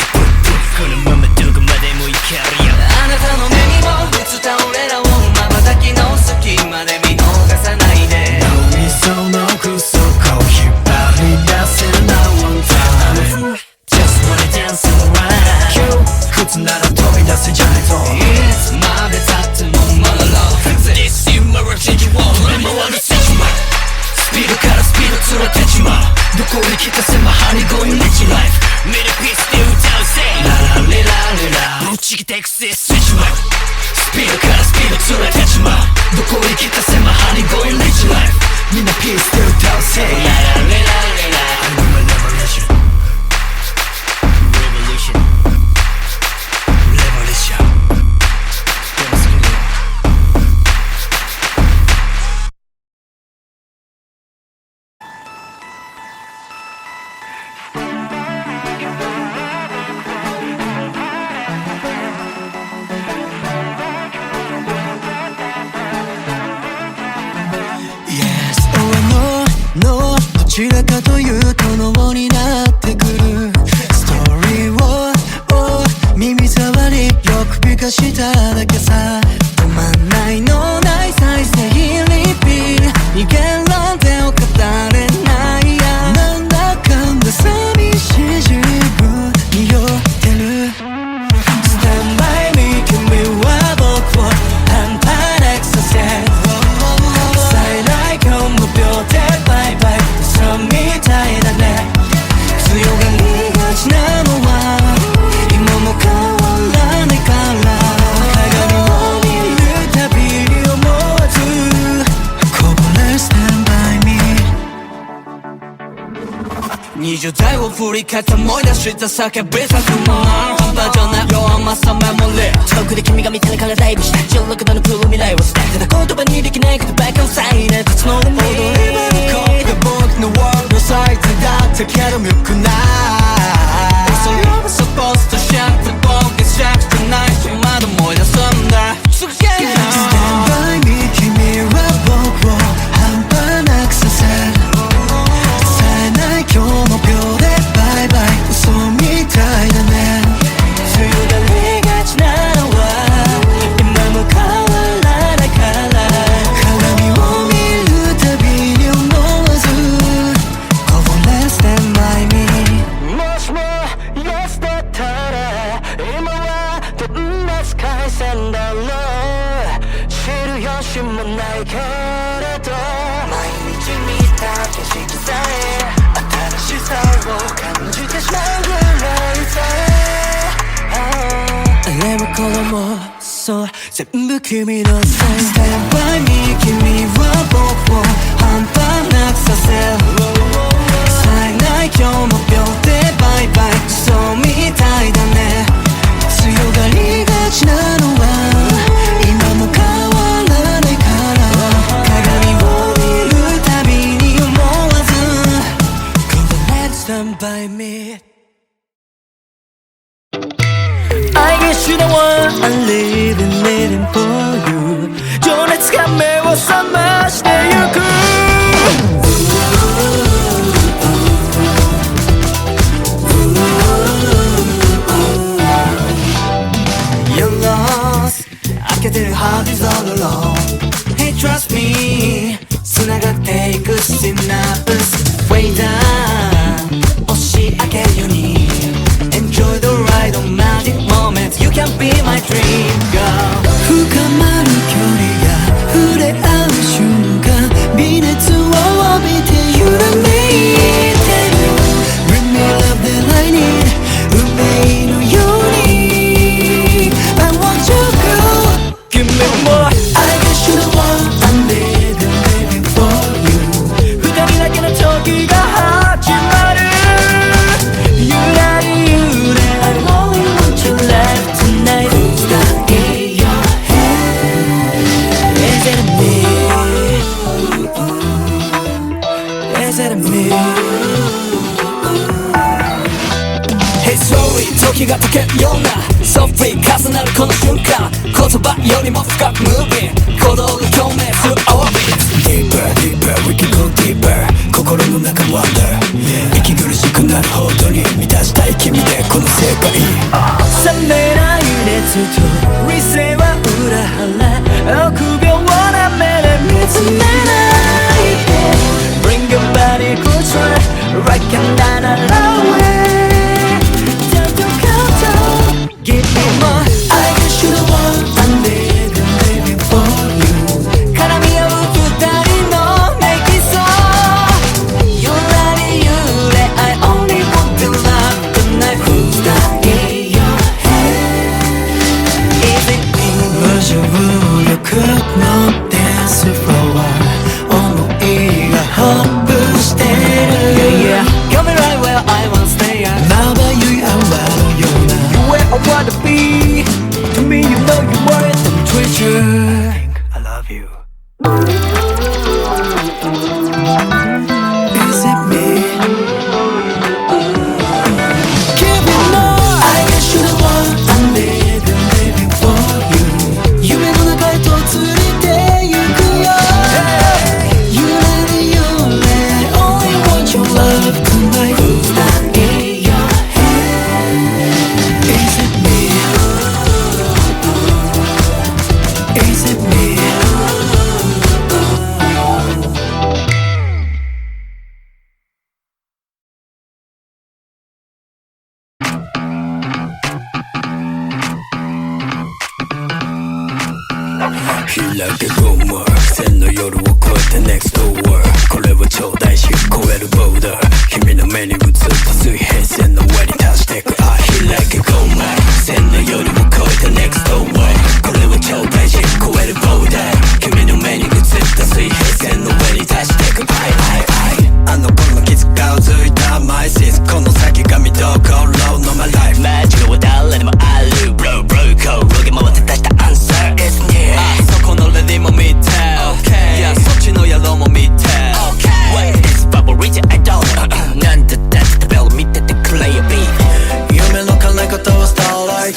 このままどこまでも行けるよあなたの目にも映った俺らを瞬きの隙間で見逃さないで脳みその奥底を引っ張り出せな one time Just wanna dance around 窮屈なら飛び出せじゃないといつまでたってもまだ love This is my change you want 飛び回るスイッチマンスピードからスピード連れてちまうどこに来たせまはり going rich life ミルピースで歌うせいララリラリラぶち切ってくぜスイッチマンスピードからスピード連れてちまうどこに来たせまはり going rich life みんなピースで歌うせいララリラリラ I'm a revolution Revolution Revolution Yes 俺のどちらかというと脳になってくるストーリーを耳障りよく美化しただけさ止まんないのない再生リピート逃げなんてを語れないやなんだかんだ寂しい自分に酔ってる Stand by me 君は僕を半端なくさせ最大今日も秒でバイバイ嘘みたいだね強がりがちなのは今も変わらないから鏡を見るたびに思わずこぼれ Stand by me 20代を振り返って思い出した叫びさすも半端じゃない弱まさメモリー遠くで君が見てるからライブした16度のプール未来を捨てただ言葉にできないことばかりさえなくつのでも踊れば向こうが僕のワールドサイズだったけど良くないそれは supposed to shut the book it's just tonight まだ思い出すんだすげえ Stand by me 君は僕を半端なくさせ冴えない今日も秒でバイバイ嘘みたいだね強がりがちなのは今も変わらないから鏡を見るたびに思わずこぼれ Stand by me もしも Yes だったら今はどんな世界線だろう知る由もないけれど毎日見た景色さえ新しさを感じてしまうぐらいさあれもこれもそう全部君のせい Stand by me 君は僕を半端なくさせ冴えない今日も秒でバイバイそうみたいだね強がりがちなのは今も変わらないから鏡を見るたびに思わず Go the next time by me I guess guess you're the one I'm living for you情熱が目を覚ましてゆくYou're lost 開けてる heart is all alone Hey trust me 繋がっていく synapse Way down 押し上げるように Enjoy the ride on magic moments You can be my dream girl 深まる距離が触れ合う瞬間微熱を帯びて揺らめいてる Bring me love that I need 運命のように I want you girl Give me more I guess you're the one I'm living for you 二人だけの時が始まるゆらりゆれ I only want your life tonight Who's that in your head Is it me Is it me Hey sorry 時が溶けるような Softly 重なるこの瞬間言葉よりも深く Moving 鼓動が共鳴する Our beats Deeper, deeper, we can go deeper 心の中 Wonder 息苦しくなるほどに満たしたい君でこの世界冷めない熱と理性は裏腹臆病な目で見つめないで Bring your body closer Right and down alone Time to count down Give me more I guess you're the one I'm living for you 絡み合う二人のメキソゆらりゆれ I only want to love tonight Who's that in your head Is it me 無重力のダンスフロア思いがホップしてる Yeah, yeah Come right where I wanna stay at まばゆい泡のような You where I wanna be To me you know you more than treasure I think I love you Is it me? Give me more I guess you're the one I'm living for you 夢の中へと連れて行くよゆらりゆれ Only want your love tonight Who's that in your head? Is it me? Is it me?開けゴム線の夜を越えて Next door これをちょうだいし越えるボーダー君の目に映った水平線の上に達してく開けゴム線の夜を越えて Next door これをちょうだいし越えるボーダー君の目に映った水平線の上に達してくあの頃の傷がうついた My sis この先が見どころの My life 間違いは誰でもある Bro bro 転げ回って出した Answer is near そこのレディも見て Okay いやそっちの野郎も見て Okay What is favorite I don't know なんだだって食べを見ててくれよ B 夢の叶え方は Starlight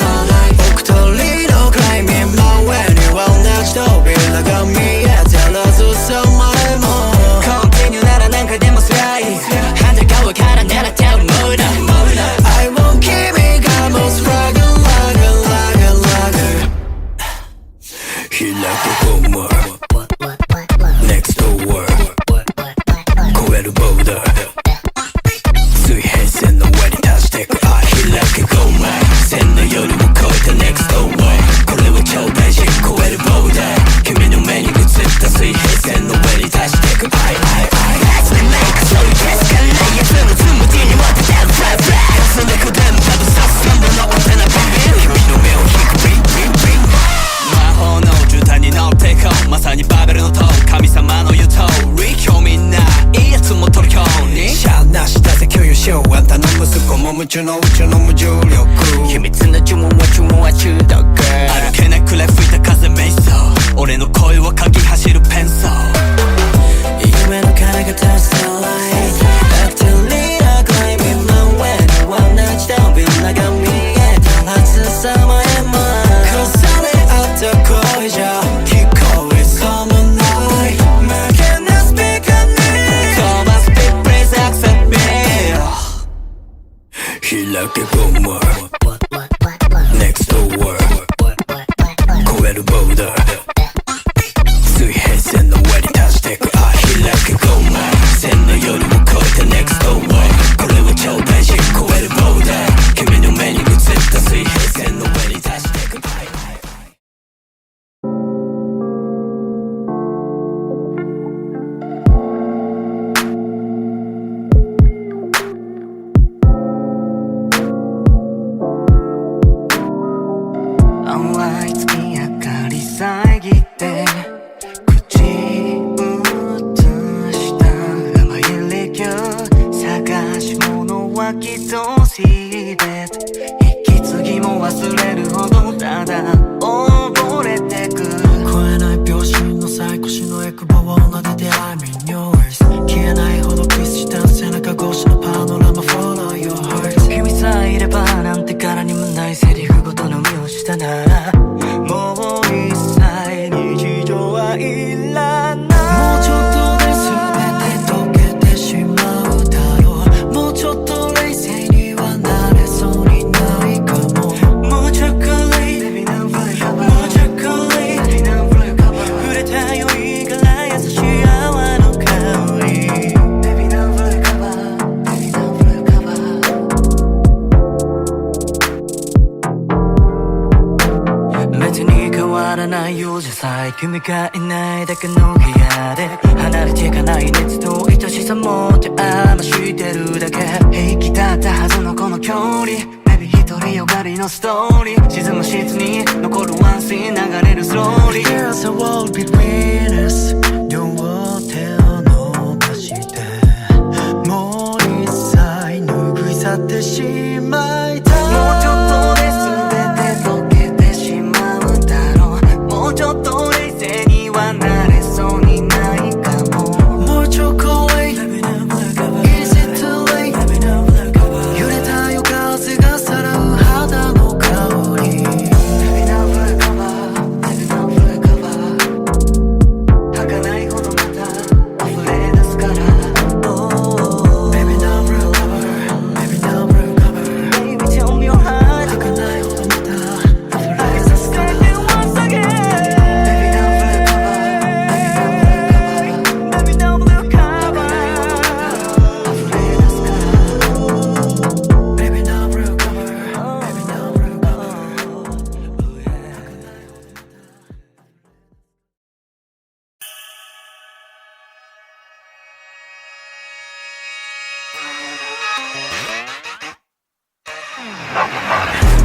僕とリードクライミングの上には同じ扉が見えてるずさまでも Continue なら何回でもスライ反対側から狙ってるムード I want 君がもうスラグ開けゴム Next door 越えるボーダー水平線の上に達してく開けゴム線の夜を越えて Next door これをちょうだいし越えるボーダー君の目に映った水平線の上に達してくLet's make so yes かないやつのつむじに持ってたるフラフラそれこでも多分さすがものお手なビンビン君の目を引くビンビンビン魔法の絨毯に乗ってこうまさにバベルの塔神様の言う通り興味ないいやつも虜にシャアなしだぜ共有しようあんたの息子も夢中の宇宙の無重力秘密の呪文は中毒歩けなくれ吹いた風瞑想俺の声は鍵走るペンソー夢の金がタスターライトアクティリークライミングの上には同じ扉が見えたはずさまへも like a good word Next door 超えるボーダー水平線の上に達してく I feel like a good word 線のよりも超えた Next door これは超大事超えるボーダー君の目に映った水平線の上に達してく淡い月明かり遮って口移した甘いレギュ探し物はきとしで息継ぎも忘れるほどただ溺れてく超えない秒針の最高しのエクボを撫でて I'm in yours 消えないほどキスした背中越しのパノラマ Follow your heart 君さえいればなんて柄にもないセリフごとの身をしたならもう一切日常はいらないもうちょっとで全て溶けてしまうだろうもうちょっと冷静にはなれそうにないかももうちょっとBaby now play cover もうちょっとBaby now play cover 触れたよいいから優しい泡の香り Baby now play cover Baby now play cover別に変わらないよじゃさえ君がいないだけの部屋で離れていかない熱と愛しさもって余してるだけ平気だったはずのこの距離 Baby 独りよがりのストーリー沈む室に残るワンシーン流れるスローリー There's a wall between us 両手を伸ばしてもう一切拭い去ってしまいたいもうちょっとで全て溶けてしまうだろうもうちょっと冷静にはなれそうにないかももうちょっと late Is it too late 揺れた夜風がさらう肌の香り Baby now play cover Baby now play cover 儚いほどまた溢れ出すから Oh Baby now play cover Baby now play cover Baby tell me your heart 儚いほどまた溢れ出すから Once again Baby now play cover Baby now play cover Baby now play cover 溢れ出すから Baby now play cover Baby now play cover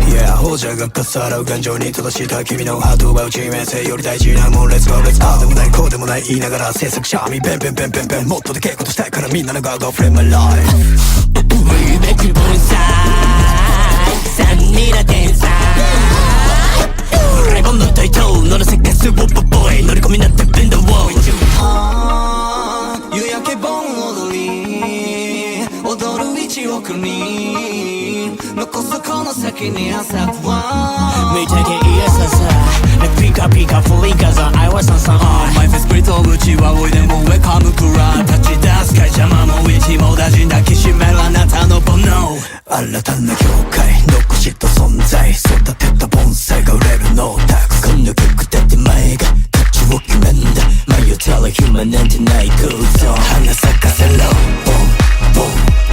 Yeah 放射がかさらう感情に正した君のハートは致命性より大事なもん Let's go let's go ああでもないこうでもない言いながら制作者みペンペンペンペンペンもっとでけえことしたいからみんなのガードフレーム My life Remake your inside 三人の天才レボンのタイトル乗らせかすウォッパボーイ乗り込みなってベンドウォー夕焼け盆踊り踊る1億人残すこの先に朝は見たけいやささピカピカフリーカザン愛はさんさんマイフェスプリットうちはおいでもウェカムクラ立ち出す会邪魔も一網打尽抱きしめるあなたの煩悩新たな境界残した存在育てた盆栽が売れるのたくこんな曲だって前が価値を決めんだ迷ったら暇なんてない空想花咲かせろボンボン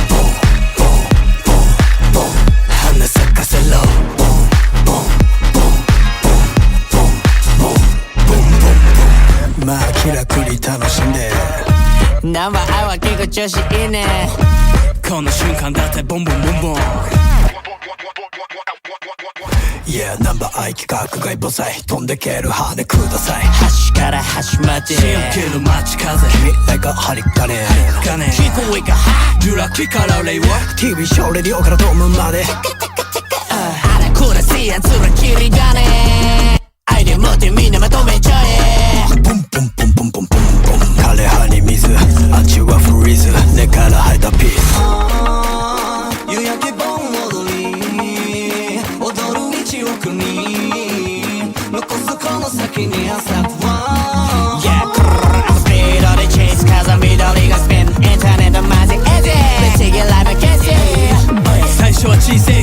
ボンボンボンボン花咲かせろボンボンボンボンボンボンボンボンボンまあ気楽に楽しんでナンバーアイは結構調子いいねこの瞬間だってボンボンボンボン Yeah ナンバーアイ企画外母材飛んでける羽ください端から端までしよける街風未来が針金聞こえが揺らきから令和 TV ショーレディオからドームまであらこらせやつらキリがねアイデア持ってみんなまとめちゃえポンポンポンポンポンポンポン枯葉に水アンチはフリーズ根から生えたピース夕焼け盆踊り踊る1億人残すこの先に朝は Yeah I'm speed でチェイス風緑がスピンインターネットマジエジー Let's take it live and catch it 最初は小さい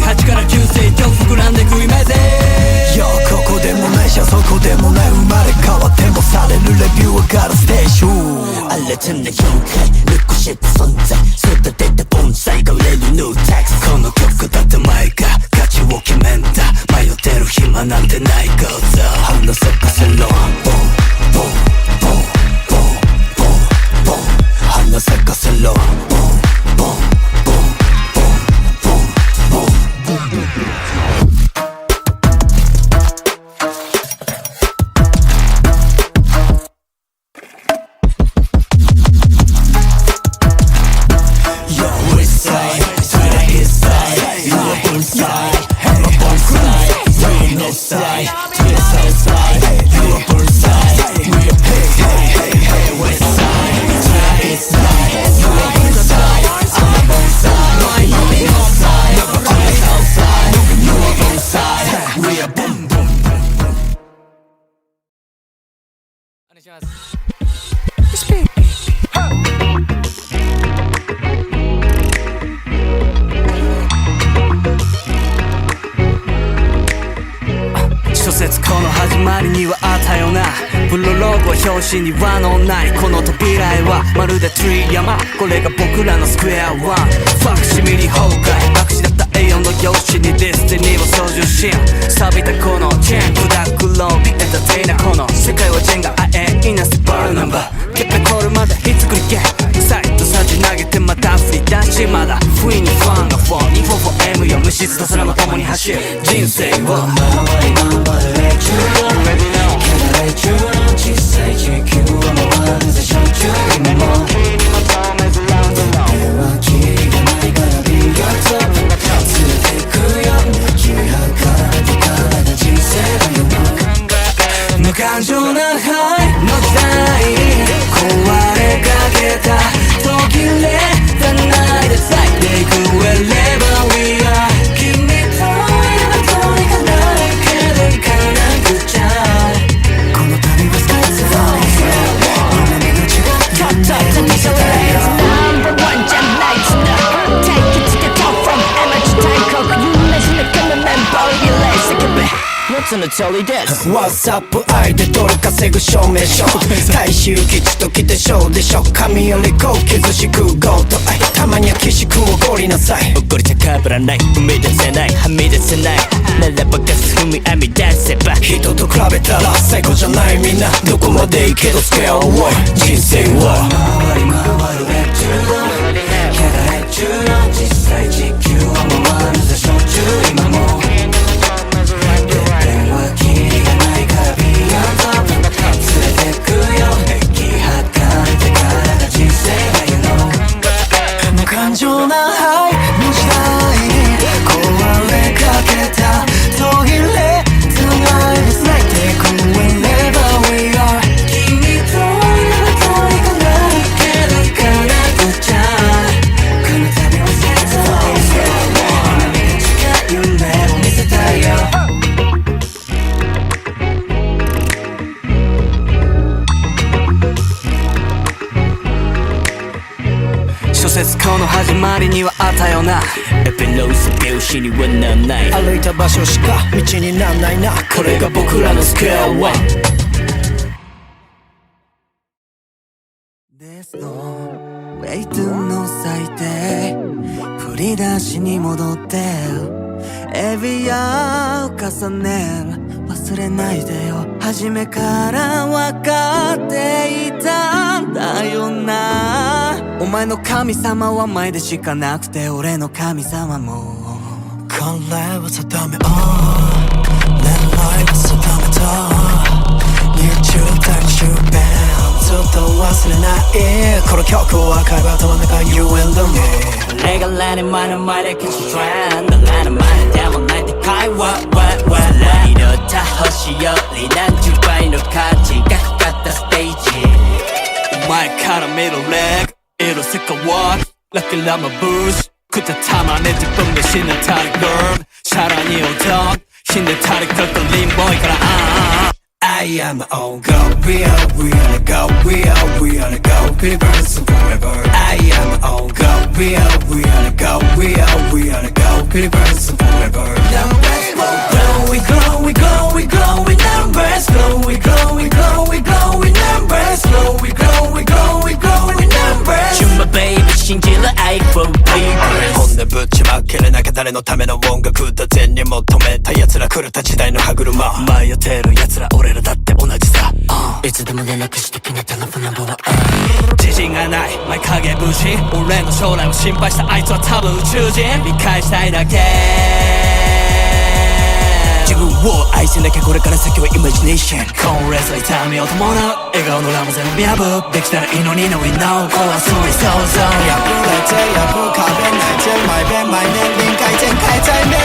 같은 내 형태 믿고 싶은 손대 쏟아댈 때 봄사이가 레루 new text この曲だって前が価値を決めんだ迷ってる暇なんてないこと花咲かせろボンボンボンボンボンボン花咲かせろボンボンボンボンボンボンボン諸説この始まりにはあったよなプロローグは表紙にはのないこの扉絵はまるでツリー山これが僕らのスクエアワンファクシミリ崩壊白紙だった A4 の用紙にディスティニーを操縦し錆びたこのチェーンブラックロービエンターテイナーこの世界はジェンガアエイナスバルナンバーケペコールまでひっつくりゲサイトさじ投げてまた振り出しまだ不意にファンがフォン E4M よ無質と空も共に走る人生を回り頑張るレチューレチューの小さい地球を回るぜしょっちゅう今も電話切りがないからビヨット連れてくよ君は体が人生だよ無感情なハイの時代壊れかけた途切れたないで咲いていく Wherever we are 君といればどうにかなるけど行かなくちゃこの旅はスカイツアー夢見と違ったちょっと見せたいよ Number one じゃないつな Take it to the top from 山地大国有名人のこのメンバーリレー叫べ夏の通りです What's up 愛でドル稼ぐ証明書大衆基地と来てショーでしょ神より高傷しくゴート愛たまには岸君をごりなさい怒り高ぶらない踏み出せないはみ出せないならばガス踏み編み出せば人と比べたら最高じゃないみんなどこまでいいけどスケアウォイ人生は回り回るレチューキャラレチューの実際地球を回るぜしょっちゅう今も感情なハイの時代壊れかけた途切れたないで咲いてく Wherever we are 君といればどうにかなるけど行かなくちゃこの旅は切ない今見が違う夢を見せたいよ諸説この始まりにはあったよなエピローズ拍子にはなんない歩いた場所しか道になんないなこれが僕らのスクエアワンですのウェイトの最低振り出しに戻ってエビアを重ねる忘れないでよ初めから分かっていたんだよなお前の神様は前でしかなくて俺の神様もこれは定め狙いは定めたYouTube 大集編ずっと忘れないこの曲を赤いバトンの中 You and me レガラに前の前で消すトレンドラの前でもないで会話色た星より何十倍の価値がかかったステージお前から見るレグ色せかわるラッキーラマブースくたたまね自分が死んだたりグルさらに踊る死んでたりくるとリンボーイから I am on go we are go we are go believers forever I am on go we are go we are go believers forever numbers grow we grow we grow we grow we numbers grow we grow we grow we grow we numbers grow we grow we grow we grow we I for papers 本音ぶちまけれなきゃ誰のための音楽だ善に求めた奴ら狂った時代の歯車迷ってる奴ら俺らだって同じさ、いつでも連絡してきなテレフォンナンバーは自信がない前影無視俺の将来を心配したあいつは多分宇宙人理解したいだけ自分を愛せなきゃこれから先はイマジネーションコンレスは痛みを伴う笑顔のラムゼの見破できたらいいのに No we know 怖そうに想像破れて破る壁泣いて毎遍毎年臨界点変えたいね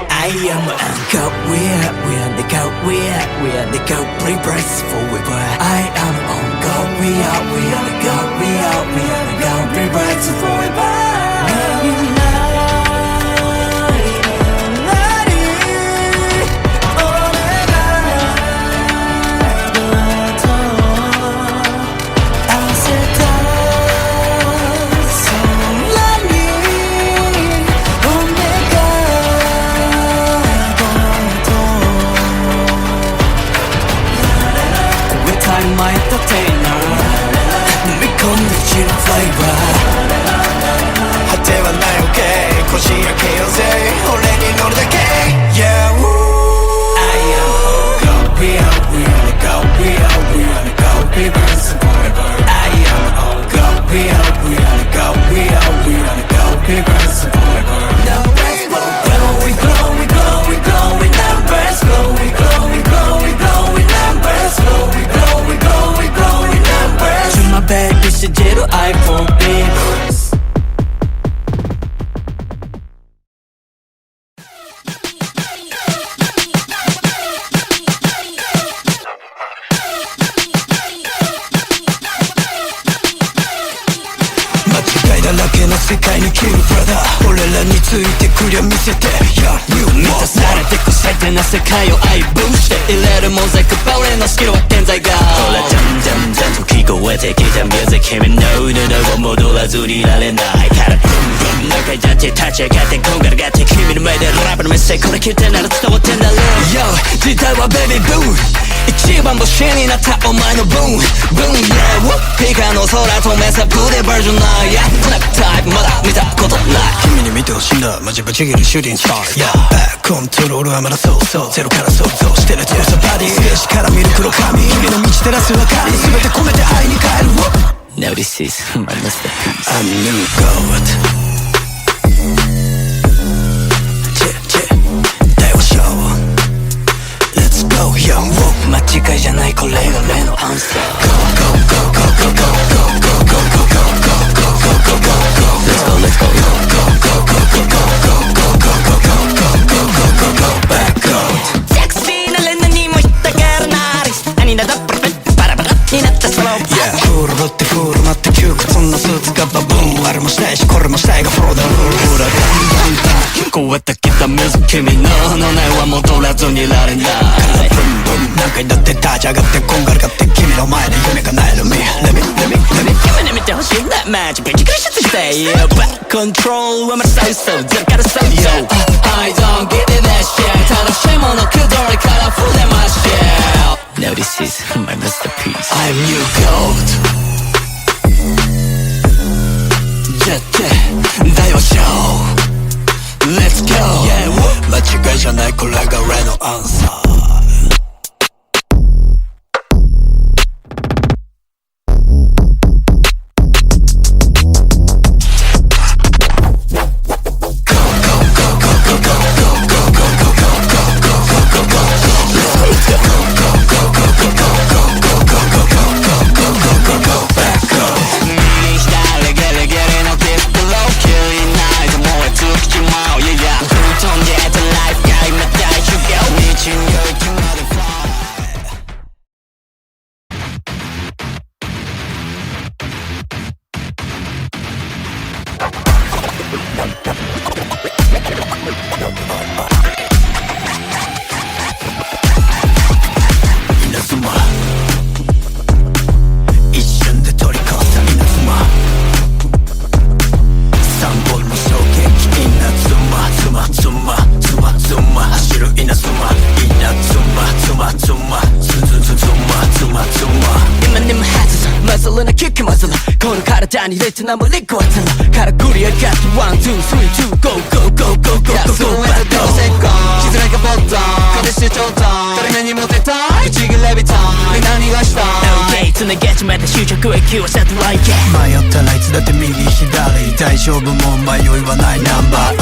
I am Uncle we are the go, we are the go, breakers forever. I am Uncle, we are the go, we are the go, breakers forever. My entertainer 飲み込んでチルフレーバー果てはない OK こじ開けようぜ俺に乗るだけ Yeah I am Uncle, we are the go, we are the go, breakers forever. I am Uncle, we are the go, we are the go, breakers forever. Numbers glow, we glow, we glow, we glow, we numbers glow, we glow, we glow, we glow, we numbers glow, we glow, we glow, we glow, we numbers. To my baby, she did I for papers.間違いだらけの世界に生きるブラダー俺らについてくりゃ見せて Yeah, you 満たされてく最低な世界を愛分して入れるモザイクバ俺のスキルは健在がほらじゃんじゃんじゃんと聞こえてきたミュージック君の喉を戻らずにいられないからブンブン中じゃって立ち上がってこんがらがって君の前でラップのメッセージこれ聞いてなら伝わってんだろ Yo 時代はベビーブー一番星になったお前のブンブン Yeah ピカの空と目さブレバージョンない Yeah コネクタイプまだ見たことない君に見てほしいんだマジぶち切るシューティングスター Yeah バックコントロールはまだそうそうゼロから想像してる強さバディ静止から見る黒髪君の道照らす明かり全て込めて愛に変える Now this is my masterpiece I'm new goat 大和ショー Let's go young 間違いじゃないこれが例のアンサー Go go go go go go go go go go go go go go go go go Let's go let's go go go go go go go go go go go go go go back go セクシーなレナにも引っかからない兄なだプロフェッバラバラになったスロー Yeah フールってフール待って窮屈なスーツがバブーンあれもしたいしこれもしたいがフローだルールほらガンガンガン超えてきたミュージック君の脳内は戻らずにいられないブンブン何回だって立ち上がってこんがらがって君の前で夢叶える Me Let me 夢に見てほしいんだマジぶち殺して Yeah back control はまだ最初ゼロから想像 I don't give it that shit 正しいものくどりから触れましょう Now this is my masterpiece I'm new goat ジェット大和ショー Let's go Yeah 間違いじゃないこれが俺のアンサー吹っ飛んでたライフが今大修行道に 단일을 트 나물 잊고 왔잖아 가락구리에 같은 1, 2, 3, 2 Go go go go go go go 시선하니까 보통 거듭시 좋다 다르면 이 못했다 미치길 레비타 내 난이 가시다 Okay つなげちまった執着へ気をセットライン迷ったらいつだって右左大丈夫もう迷いはないナンバー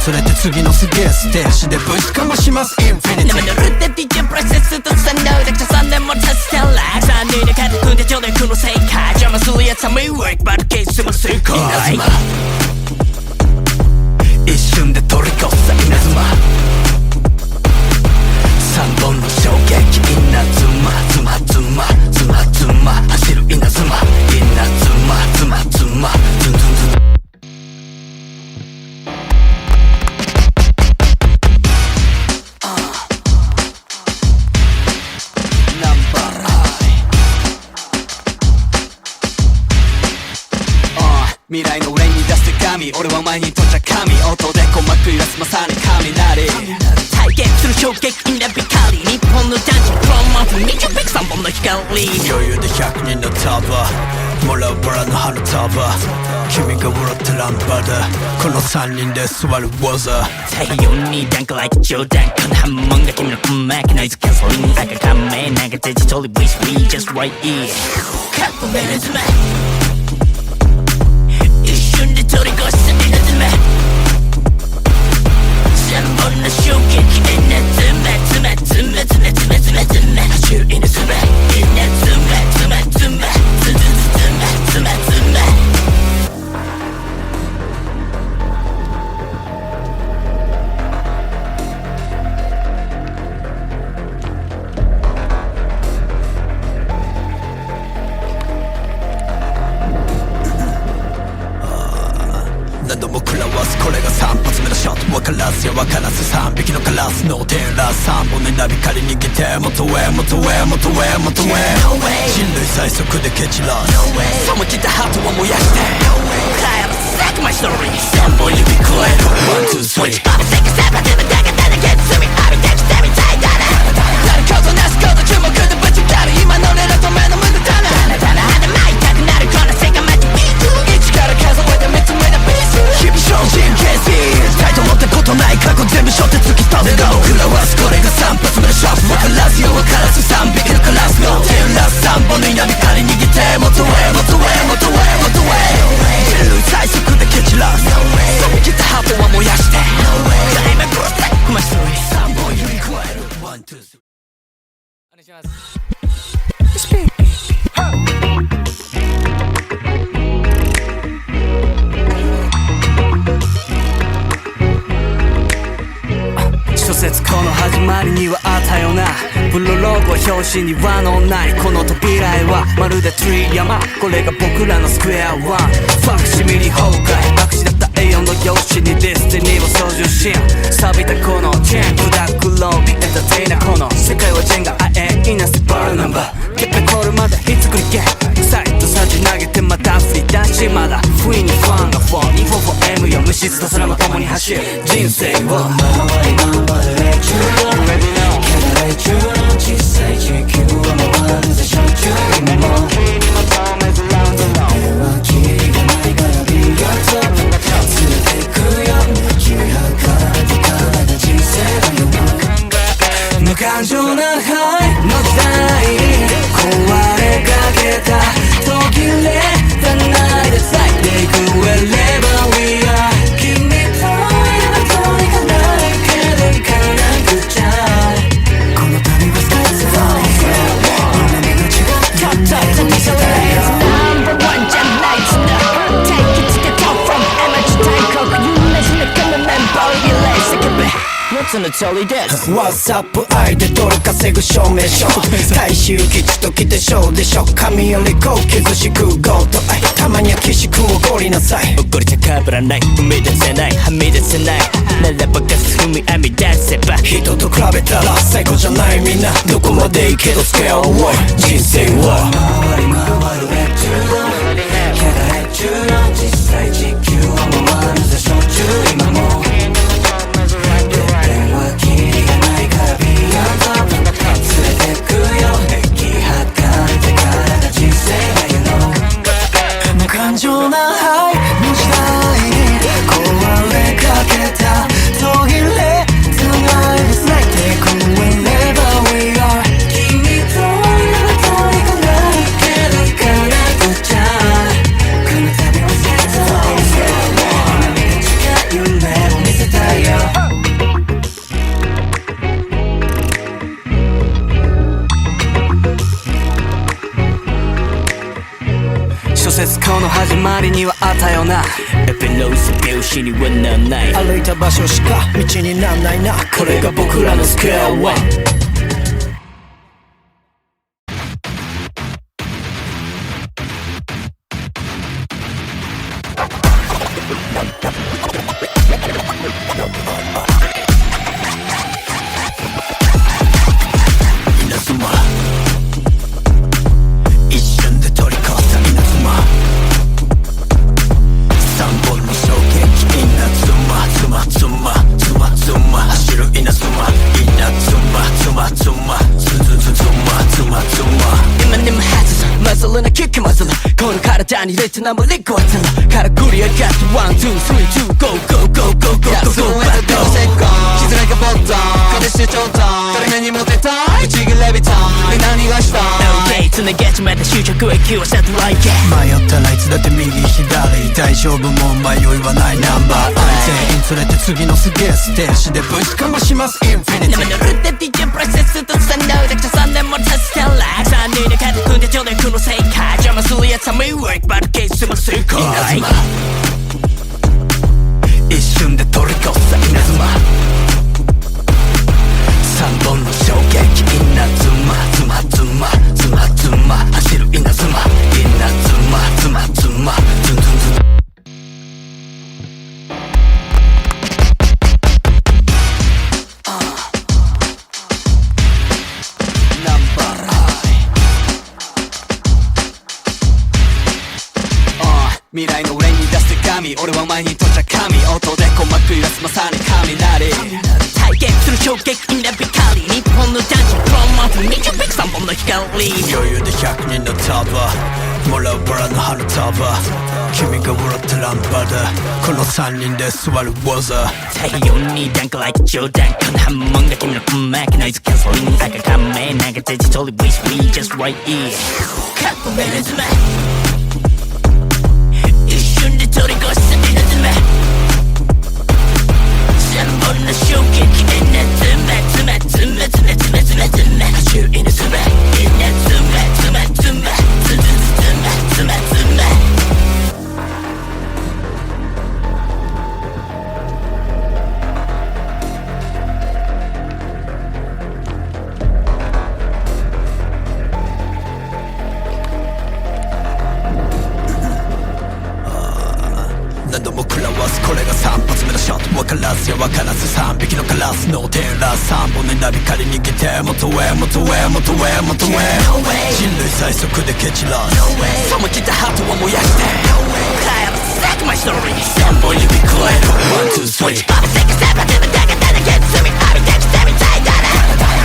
全員連れて次のすげえステージでブースかもしますインフィニティ 나만 누를 때 DJ 프로세스 또 산다 작자산 내 못한 스텔라 산이를 가득 군대 저들 그로 세이카 저만 수리야 참을 work 빠르게 숨을 쓸거 이나즈마 이瞬で取り越さ稲妻3本の衝撃稲妻妻妻妻妻走る稲妻稲妻妻妻ズンズンズン未来の俺に出す手紙俺は前に閉じた紙音で鼓膜揺らすまさに雷体験する衝撃インラビカリ日本の男児プロモート20ペク3本の光余裕で100人の束もらうバラの花束君が笑ったランパだこの3人で座る技太陽にダンクライト冗談この波紋が君のコマークノイズキャンセリング赤仮面なんかデジタル wish we just right here カットメネズメ一瞬で取り越した稲妻3本の衝撃稲妻妻妻妻妻妻妻走る稲妻稲妻妻妻妻妻妻妻何度も食らわすこれが3発目のショット分からずや分からず3匹のカラスのテーラー3本でナビ狩り逃げて元へ元へ元へ元へ人類最速で蹴散らすさもきたハートを燃やして帰る Sack my story 3本指加える 1, 2, 3 Switch up, take a step 始めたがただget to me あるできてみたいだななることなすこと注目でぶちかる今の俺らと目の無駄だなただ花舞いたくなるこの世界待ちビート1から数えて見つめなビース日々精進形成したいと思ったことない過去全部背負って突き飛んで何度も食らわすこれが3発目のショット分からずや分からず3匹のカラスのテーラー3本の稲光逃げて元へ元へ元へ元へ人類最速で蹴散らすさもきたハートは燃やしてClaim and protect my story 3本指加える1, 2, 3お願いします諸説この始まりにはあったよなプロローグは表紙に輪のないこの扉絵はまるでツリー山これが僕らのスクエアワンファクシミリ崩壊白紙だった A4 の用紙にディスティニーを操縦し錆びたこのチェーンブラックロービエンターテイナーこの世界はジェンガアエンイナスバルナンバーケペコールまだひっつくりゲサイドサジ投げてまた振り出しまだ不意にファンがフォン 244M よ無質と空も共に走る人生を回り回るレチューけどレチューの小さい地球を回るぜしょっちゅう今も君も止めずラウンドのはキリがないからビヨット連れてくよ君は体から人生だよ無感情なハイの時代壊れかけた途切れたないで咲いていく Wherever we are 君と今といかないけどいかなくちゃこの旅はスカイツアー夢見と違ったった見せたいよ Number one じゃないつな Take it to the top from 山地大国有名人のこのメンバーリレー叫べ夏の通りです What's up 愛でドル稼ぐ証明書大衆基地と来てショーでしょ神より高傷しくゴート愛たまには岸君をごりなさい怒り高ぶらない踏み出せないはみ出せないならばガス踏み編み出せば人と比べたら最高じゃないみんなどこまでいいけどスケア多い人生は回り回るレチューけどレチューの実際地球を回るぜしょっちゅう今も感情たよな Every road 拍子にはなんない歩いた場所しか道になんないなこれが僕らのスクエアワンに入れてなんぼリコはつらからくり上がってワンツースリーツーゴーゴーゴーゴーゴーゴーゴーバッド絆がボットンこれしてちょっと誰目にモテたい内がレビタンで何がしたい OK つなげちまった終着駅はセットライケ迷ったらいつだって右左大丈夫もう迷いはないナンバー全員連れて次のすげえステージでぶちかましますインフィニティ生ぬるって DJ プロセスとさんのでくちゃ3年も経つから3人で帰ってくんでちょうだいこの世界邪魔するやつは迷惑バルケースも正解稲妻一瞬で取り越す稲妻3本の衝撃稲妻ズマズマズマズマ走る稲妻稲妻ズマズマズンズンズン未来の俺に出す手紙俺は前にとっちゃ神音で鼓膜揺らすまさに雷体験する衝撃イナビカリ日本の男子プロモート20ピク3本の光余裕で100人の束もらうバラの花束君が笑ったランパだこの3人で座る技太陽にダンクライト冗談この波紋が君の鼓膜ノイズキャンセリング赤仮面なんかデジタル wish we just right here カップメルズマ一瞬で取り越す稲妻3本の衝撃稲妻ズマズマズマズマズマズマ走る稲妻稲妻ズマズマズズズマズマズマ何度も食らわすこれが3発目のショット分からずや分からず3匹のカラスのテーラー3本の稲光逃げて元へ元へ元へ元へ人類最速で蹴散らすその来たハートを燃やして帰る Sack my story 3本指加える One, two, three Switch up, take a step 当てるだけだらけ罪浴びてきてみたいだな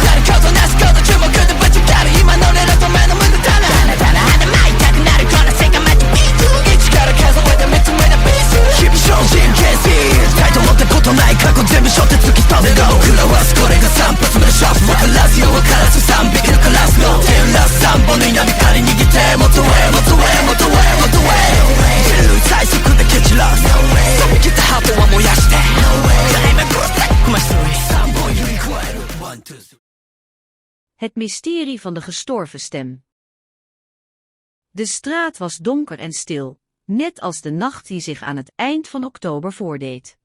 やることなすこと注目でぶちかる今の俺のための無駄だな頭痛くなるこの世界マジビート1から数えて見つめたビース日々精進形成たいと思ったことない過去全部背負って突き止めろ食らわすこれが3発目のショット分からずよ分からず3匹のカラスのテーラー3本の稲光逃げて元へ元へ元へ元へ人類最速で蹴散らすその来たハートは燃やして Claim and protect my story 3本指加える One, two, three Het mysterie van de gestorven stem. De straat was donker en stil, net als de nacht die zich aan het eind van oktober voordeed.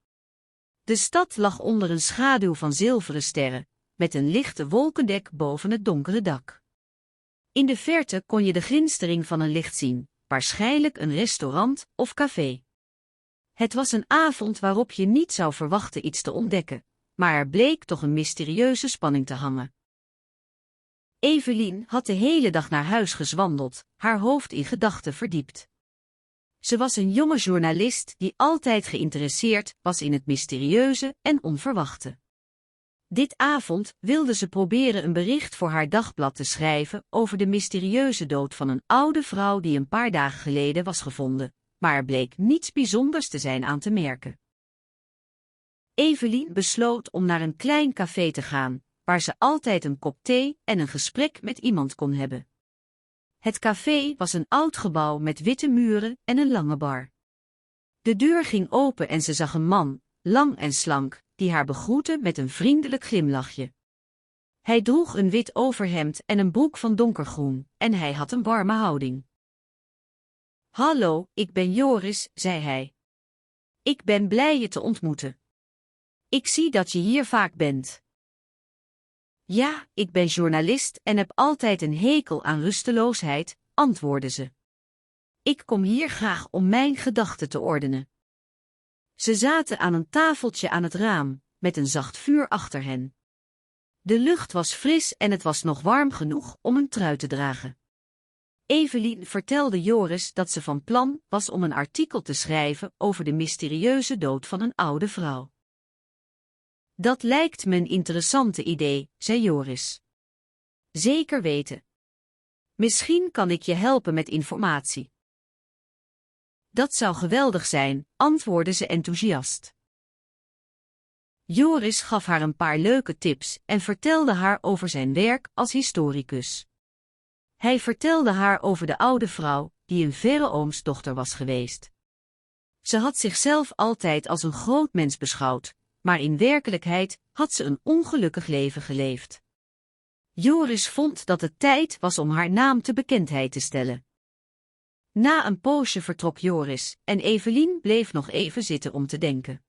De stad lag onder een schaduw van zilveren sterren, met een lichte wolkendek boven het donkere dak. In de verte kon je de glinstering van een licht zien, waarschijnlijk een restaurant of café. Het was een avond waarop je niet zou verwachten iets te ontdekken, maar er bleek toch een mysterieuze spanning te hangen. Evelien had de hele dag naar huis gezwandeld, haar hoofd in gedachten verdiept. Ze was een jonge journalist die altijd geïnteresseerd was in het mysterieuze en onverwachte. Dit avond wilde ze proberen een bericht voor haar dagblad te schrijven over de mysterieuze dood van een oude vrouw die een paar dagen geleden was gevonden, maar er bleek niets bijzonders te zijn aan te merken. Evelien besloot om naar een klein café te gaan, waar ze altijd een kop thee en een gesprek met iemand kon hebben. Het café was een oud gebouw met witte muren en een lange bar. De deur ging open en ze zag een man, lang en slank, die haar begroette met een vriendelijk glimlachje. Hij droeg een wit overhemd en een broek van donkergroen, en hij had een warme houding. Hallo, ik ben Joris, zei hij. Ik ben blij je te ontmoeten. Ik zie dat je hier vaak bent. Ja, ik ben journalist en heb altijd een hekel aan rusteloosheid, antwoordde ze. Ik kom hier graag om mijn gedachten te ordenen. Ze zaten aan een tafeltje aan het raam, met een zacht vuur achter hen. De lucht was fris en het was nog warm genoeg om een trui te dragen. Evelien vertelde Joris dat ze van plan was om een artikel te schrijven over de mysterieuze dood van een oude vrouw. Dat lijkt me een interessante idee, zei Joris. Zeker weten. Misschien kan ik je helpen met informatie. Dat zou geweldig zijn, antwoordde ze enthousiast. Joris gaf haar een paar leuke tips en vertelde haar over zijn werk als historicus. Hij vertelde haar over de oude vrouw, die een verre oomsdochter was geweest. Ze had zichzelf altijd als een groot mens beschouwd, maar in werkelijkheid had ze een ongelukkig leven geleefd. Joris vond dat het tijd was om haar naam te bekendheid te stellen. Na een poosje vertrok Joris en Evelien bleef nog even zitten om te denken.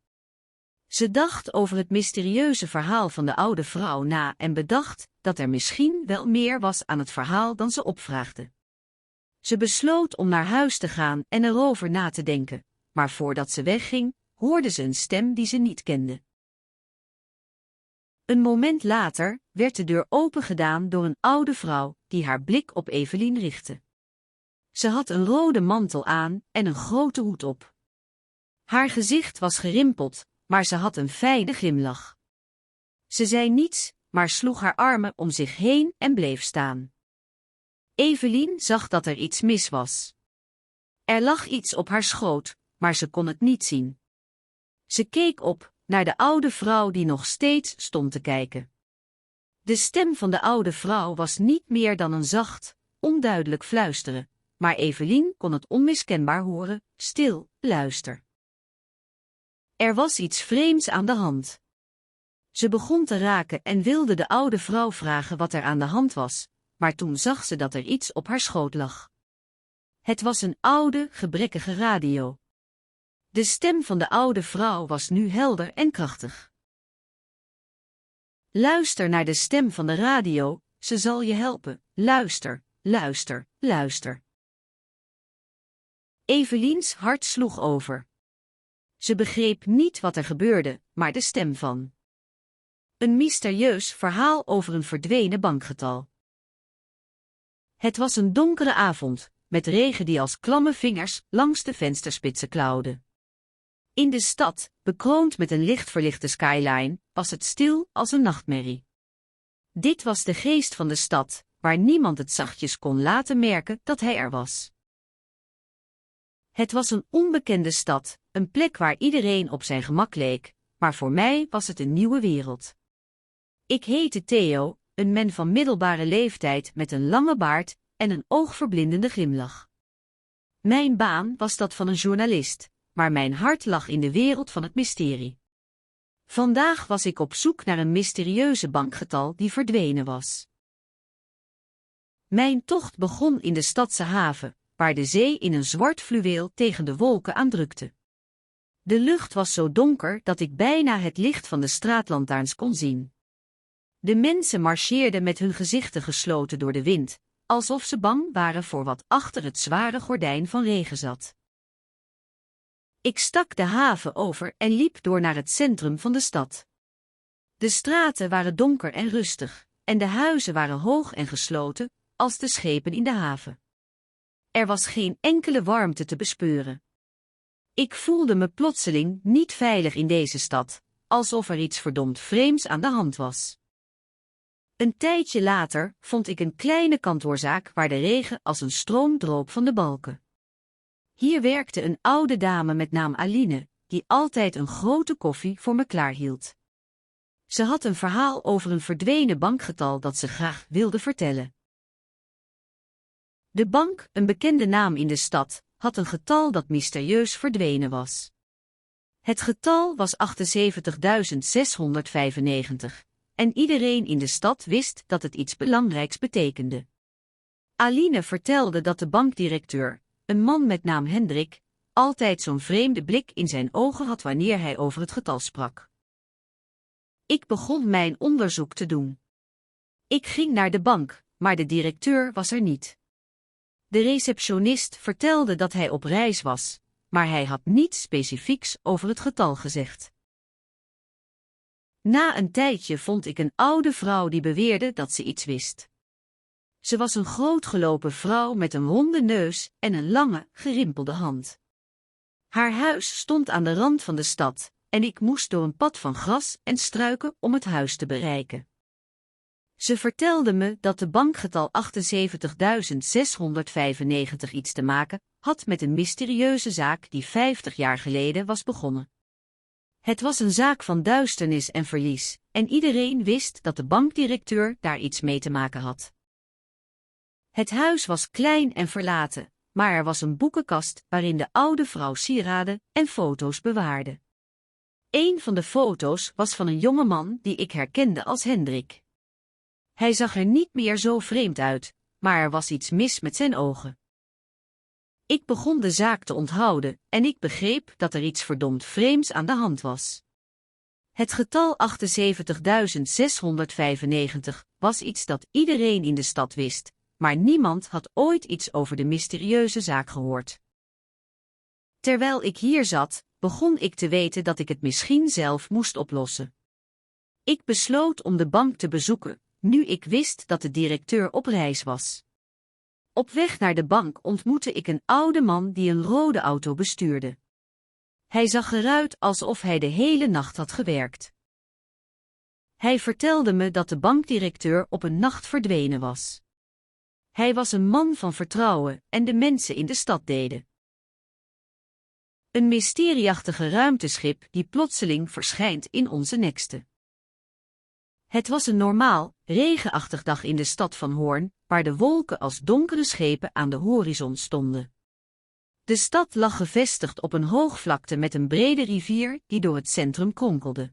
Ze dacht over het mysterieuze verhaal van de oude vrouw na en bedacht dat er misschien wel meer was aan het verhaal dan ze opvraagde. Ze besloot om naar huis te gaan en erover na te denken, maar voordat ze wegging, hoorde ze een stem die ze niet kende. Een moment later werd de deur opengedaan door een oude vrouw die haar blik op Evelien richtte. Ze had een rode mantel aan en een grote hoed op. Haar gezicht was gerimpeld, maar ze had een fijne glimlach. Ze zei niets, maar sloeg haar armen om zich heen en bleef staan. Evelien zag dat er iets mis was. Er lag iets op haar schoot, maar ze kon het niet zien. Ze keek op, naar de oude vrouw die nog steeds stond te kijken. De stem van de oude vrouw was niet meer dan een zacht, onduidelijk fluisteren, maar Evelien kon het onmiskenbaar horen: stil, luister. Er was iets vreemds aan de hand. Ze begon te raken en wilde de oude vrouw vragen wat er aan de hand was, maar toen zag ze dat er iets op haar schoot lag. Het was een oude, gebrekkige radio. De stem van de oude vrouw was nu helder en krachtig. Luister naar de stem van de radio, ze zal je helpen. Luister, luister, luister. Eveliens hart sloeg over. Ze begreep niet wat er gebeurde, maar de stem van een mysterieus verhaal over een verdwenen bankgetal. Het was een donkere avond, met regen die als klamme vingers langs de vensterspitsen klauwde. In de stad, bekroond met een licht verlichte skyline, was het stil als een nachtmerrie. Dit was de geest van de stad, waar niemand het zachtjes kon laten merken dat hij er was. Het was een onbekende stad, een plek waar iedereen op zijn gemak leek, maar voor mij was het een nieuwe wereld. Ik heette Theo, een man van middelbare leeftijd met een lange baard en een oogverblindende glimlach. Mijn baan was dat van een journalist, maar mijn hart lag in de wereld van het mysterie. Vandaag was ik op zoek naar een mysterieuze bankgetal die verdwenen was. Mijn tocht begon in de stadse haven, waar de zee in een zwart fluweel tegen de wolken aandrukte. De lucht was zo donker dat ik bijna het licht van de straatlantaarns kon zien. De mensen marcheerden met hun gezichten gesloten door de wind, alsof ze bang waren voor wat achter het zware gordijn van regen zat. Ik stak de haven over en liep door naar het centrum van de stad. De straten waren donker en rustig, en de huizen waren hoog en gesloten, als de schepen in de haven. Er was geen enkele warmte te bespeuren. Ik voelde me plotseling niet veilig in deze stad, alsof er iets verdomd vreemds aan de hand was. Een tijdje later vond ik een kleine kantoorzaak waar de regen als een stroom droop van de balken. Hier werkte een oude dame met naam Aline, die altijd een grote koffie voor me klaarhield. Ze had een verhaal over een verdwenen bankgetal dat ze graag wilde vertellen. De bank, een bekende naam in de stad, had een getal dat mysterieus verdwenen was. Het getal was 78.695, en iedereen in de stad wist dat het iets belangrijks betekende. Aline vertelde dat de bankdirecteur, een man met naam Hendrik, altijd zo'n vreemde blik in zijn ogen had wanneer hij over het getal sprak. Ik begon mijn onderzoek te doen. Ik ging naar de bank, maar de directeur was er niet. De receptionist vertelde dat hij op reis was, maar hij had niets specifieks over het getal gezegd. Na een tijdje vond ik een oude vrouw die beweerde dat ze iets wist. Ze was een grootgelopen vrouw met een ronde neus en een lange, gerimpelde hand. Haar huis stond aan de rand van de stad, en ik moest door een pad van gras en struiken om het huis te bereiken. Ze vertelde me dat de bankgetal 78.695 iets te maken had met een mysterieuze zaak die 50 jaar geleden was begonnen. Het was een zaak van duisternis en verlies, en iedereen wist dat de bankdirecteur daar iets mee te maken had. Het huis was klein en verlaten, maar er was een boekenkast waarin de oude vrouw sieraden en foto's bewaarde. Een van de foto's was van een jonge man die ik herkende als Hendrik. Hij zag er niet meer zo vreemd uit, maar er was iets mis met zijn ogen. Ik begon de zaak te onthouden en ik begreep dat er iets verdomd vreemds aan de hand was. Het getal 78.695 was iets dat iedereen in de stad wist, maar niemand had ooit iets over de mysterieuze zaak gehoord. Terwijl ik hier zat, begon ik te weten dat ik het misschien zelf moest oplossen. Ik besloot om de bank te bezoeken, nu ik wist dat de directeur op reis was. Op weg naar de bank ontmoette ik een oude man die een rode auto bestuurde. Hij zag eruit alsof hij de hele nacht had gewerkt. Hij vertelde me dat de bankdirecteur op een nacht verdwenen was. Hij was een man van vertrouwen en de mensen in de stad deden. Een mysterieachtige ruimteschip die plotseling verschijnt in onze nekste. Het was een normaal, regenachtig dag in de stad van Hoorn, waar de wolken als donkere schepen aan de horizon stonden. De stad lag gevestigd op een hoogvlakte met een brede rivier die door het centrum kronkelde.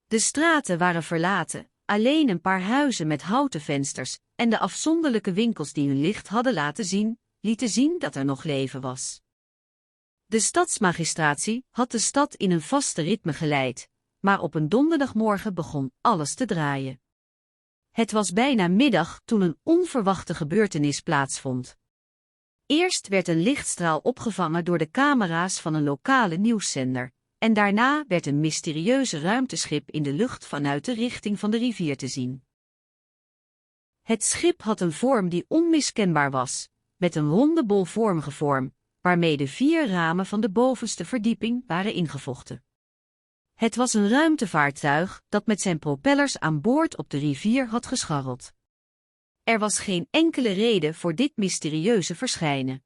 De straten waren verlaten, alleen een paar huizen met houten vensters en de afzonderlijke winkels die hun licht hadden laten zien, lieten zien dat er nog leven was. De stadsmagistratie had de stad in een vaste ritme geleid, maar op een donderdagmorgen begon alles te draaien. Het was bijna middag toen een onverwachte gebeurtenis plaatsvond. Eerst werd een lichtstraal opgevangen door de camera's van een lokale nieuwszender, en daarna werd een mysterieuze ruimteschip in de lucht vanuit de richting van de rivier te zien. Het schip had een vorm die onmiskenbaar was, met een ronde bolvormige vorm, waarmee de 4 ramen van de bovenste verdieping waren ingevochten. Het was een ruimtevaartuig dat met zijn propellers aan boord op de rivier had gescharreld. Er was geen enkele reden voor dit mysterieuze verschijnen.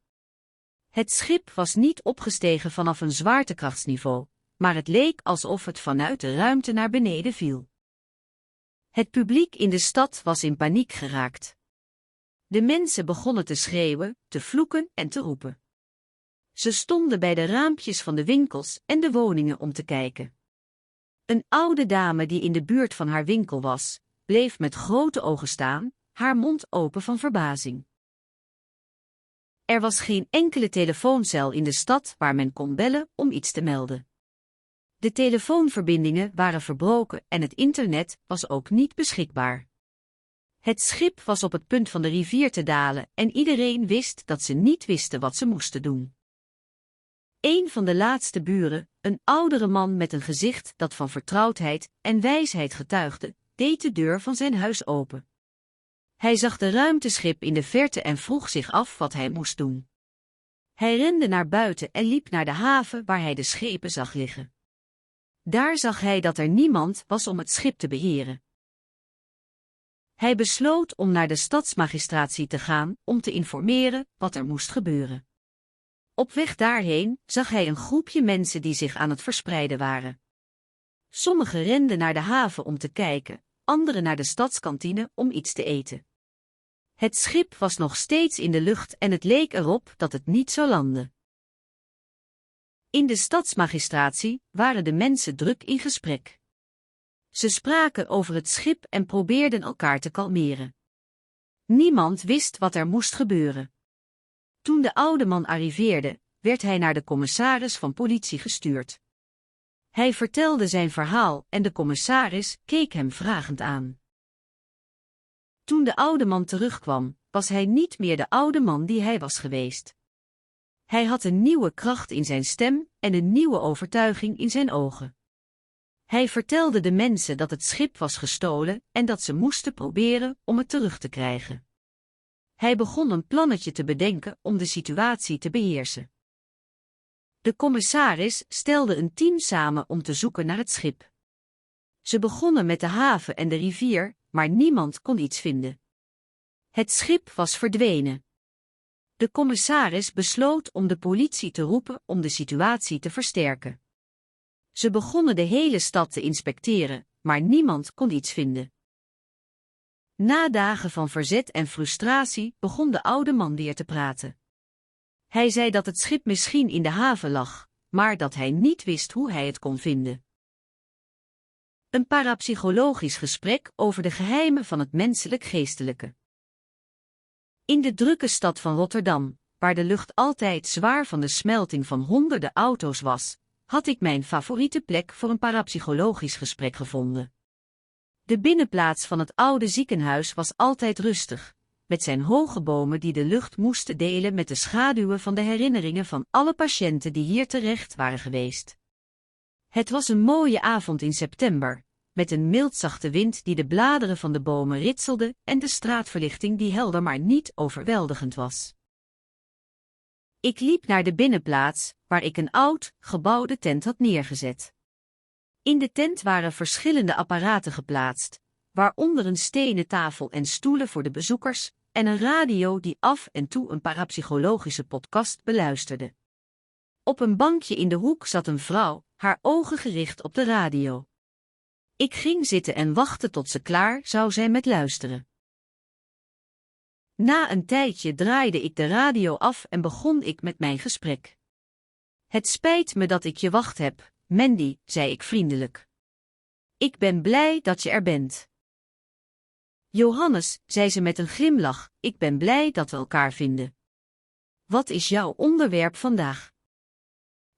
Het schip was niet opgestegen vanaf een zwaartekrachtsniveau, maar het leek alsof het vanuit de ruimte naar beneden viel. Het publiek in de stad was in paniek geraakt. De mensen begonnen te schreeuwen, te vloeken en te roepen. Ze stonden bij de raampjes van de winkels en de woningen om te kijken. Een oude dame die in de buurt van haar winkel was, bleef met grote ogen staan, haar mond open van verbazing. Er was geen enkele telefooncel in de stad waar men kon bellen om iets te melden. De telefoonverbindingen waren verbroken en het internet was ook niet beschikbaar. Het schip was op het punt van de rivier te dalen en iedereen wist dat ze niet wisten wat ze moesten doen. Een van de laatste buren, een oudere man met een gezicht dat van vertrouwdheid en wijsheid getuigde, deed de deur van zijn huis open. Hij zag de ruimteschip in de verte en vroeg zich af wat hij moest doen. Hij rende naar buiten en liep naar de haven waar hij de schepen zag liggen. Daar zag hij dat er niemand was om het schip te beheren. Hij besloot om naar de stadsmagistratie te gaan om te informeren wat er moest gebeuren. Op weg daarheen zag hij een groepje mensen die zich aan het verspreiden waren. Sommigen renden naar de haven om te kijken, anderen naar de stadskantine om iets te eten. Het schip was nog steeds in de lucht en het leek erop dat het niet zou landen. In de stadsmagistratie waren de mensen druk in gesprek. Ze spraken over het schip en probeerden elkaar te kalmeren. Niemand wist wat er moest gebeuren. Toen de oude man arriveerde, werd hij naar de commissaris van politie gestuurd. Hij vertelde zijn verhaal en de commissaris keek hem vragend aan. Toen de oude man terugkwam, was hij niet meer de oude man die hij was geweest. Hij had een nieuwe kracht in zijn stem en een nieuwe overtuiging in zijn ogen. Hij vertelde de mensen dat het schip was gestolen en dat ze moesten proberen om het terug te krijgen. Hij begon een plannetje te bedenken om de situatie te beheersen. De commissaris stelde een team samen om te zoeken naar het schip. Ze begonnen met de haven en de rivier, maar niemand kon iets vinden. Het schip was verdwenen. De commissaris besloot om de politie te roepen om de situatie te versterken. Ze begonnen de hele stad te inspecteren, maar niemand kon iets vinden. Na dagen van verzet en frustratie begon de oude man weer te praten. Hij zei dat het schip misschien in de haven lag, maar dat hij niet wist hoe hij het kon vinden. Een parapsychologisch gesprek over de geheimen van het menselijk geestelijke. In de drukke stad van Rotterdam, waar de lucht altijd zwaar van de smelting van honderden auto's was, had ik mijn favoriete plek voor een parapsychologisch gesprek gevonden. De binnenplaats van het oude ziekenhuis was altijd rustig, met zijn hoge bomen die de lucht moesten delen met de schaduwen van de herinneringen van alle patiënten die hier terecht waren geweest. Het was een mooie avond in september, met een mildzachte wind die de bladeren van de bomen ritselde en de straatverlichting die helder maar niet overweldigend was. Ik liep naar de binnenplaats, waar ik een oud, gebouwde tent had neergezet. In de tent waren verschillende apparaten geplaatst, waaronder een stenen tafel en stoelen voor de bezoekers, en een radio die af en toe een parapsychologische podcast beluisterde. Op een bankje in de hoek zat een vrouw, haar ogen gericht op de radio. Ik ging zitten en wachtte tot ze klaar zou zijn met luisteren. Na een tijdje draaide ik de radio af en begon ik met mijn gesprek. Het spijt me dat ik je wacht heb, Mandy, zei ik vriendelijk. Ik ben blij dat je er bent. Johannes, zei ze met een glimlach, ik ben blij dat we elkaar vinden. Wat is jouw onderwerp vandaag?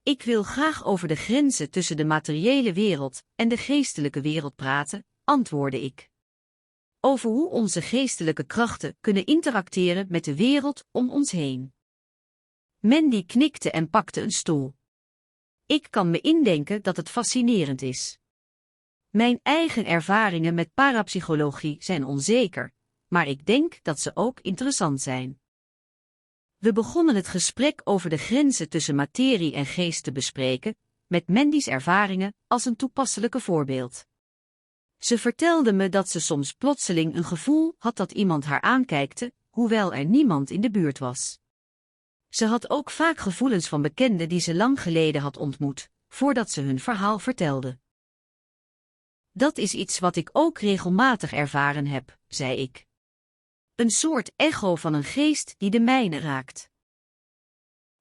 Ik wil graag over de grenzen tussen de materiële wereld en de geestelijke wereld praten, antwoordde ik. Over hoe onze geestelijke krachten kunnen interacteren met de wereld om ons heen. Mandy knikte en pakte een stoel. Ik kan me indenken dat het fascinerend is. Mijn eigen ervaringen met parapsychologie zijn onzeker, maar ik denk dat ze ook interessant zijn. We begonnen het gesprek over de grenzen tussen materie en geest te bespreken, met Mandy's ervaringen als een toepasselijke voorbeeld. Ze vertelde me dat ze soms plotseling een gevoel had dat iemand haar aankijkte, hoewel er niemand in de buurt was. Ze had ook vaak gevoelens van bekenden die ze lang geleden had ontmoet, voordat ze hun verhaal vertelde. Dat is iets wat ik ook regelmatig ervaren heb, zei ik. Een soort echo van een geest die de mijne raakt.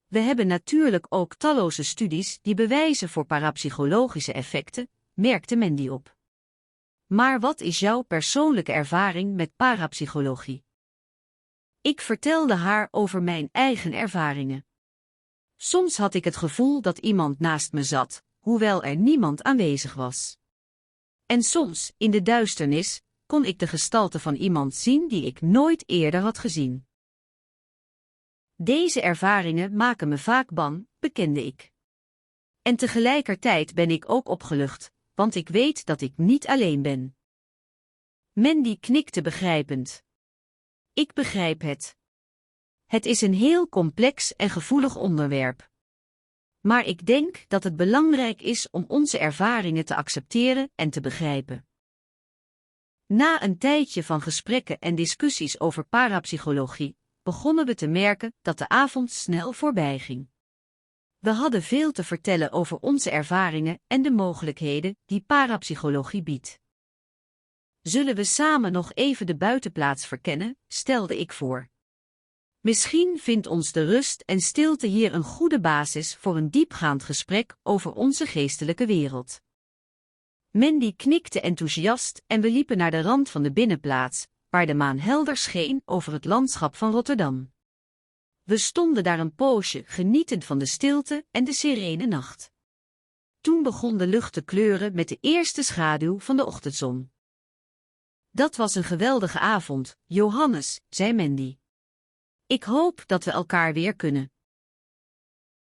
We hebben natuurlijk ook talloze studies die bewijzen voor parapsychologische effecten, merkte Mandy op. Maar wat is jouw persoonlijke ervaring met parapsychologie? Ik vertelde haar over mijn eigen ervaringen. Soms had ik het gevoel dat iemand naast me zat, hoewel er niemand aanwezig was. En soms, in de duisternis, kon ik de gestalte van iemand zien die ik nooit eerder had gezien. Deze ervaringen maken me vaak bang, bekende ik. En tegelijkertijd ben ik ook opgelucht, want ik weet dat ik niet alleen ben. Mandy knikte begrijpend. Ik begrijp het. Het is een heel complex en gevoelig onderwerp. Maar ik denk dat het belangrijk is om onze ervaringen te accepteren en te begrijpen. Na een tijdje van gesprekken en discussies over parapsychologie, begonnen we te merken dat de avond snel voorbij ging. We hadden veel te vertellen over onze ervaringen en de mogelijkheden die parapsychologie biedt. Zullen we samen nog even de buitenplaats verkennen, stelde ik voor. Misschien vindt ons de rust en stilte hier een goede basis voor een diepgaand gesprek over onze geestelijke wereld. Mandy knikte enthousiast en we liepen naar de rand van de binnenplaats, waar de maan helder scheen over het landschap van Rotterdam. We stonden daar een poosje, genietend van de stilte en de serene nacht. Toen begon de lucht te kleuren met de eerste schaduw van de ochtendzon. Dat was een geweldige avond, Johannes, zei Mandy. Ik hoop dat we elkaar weer kunnen.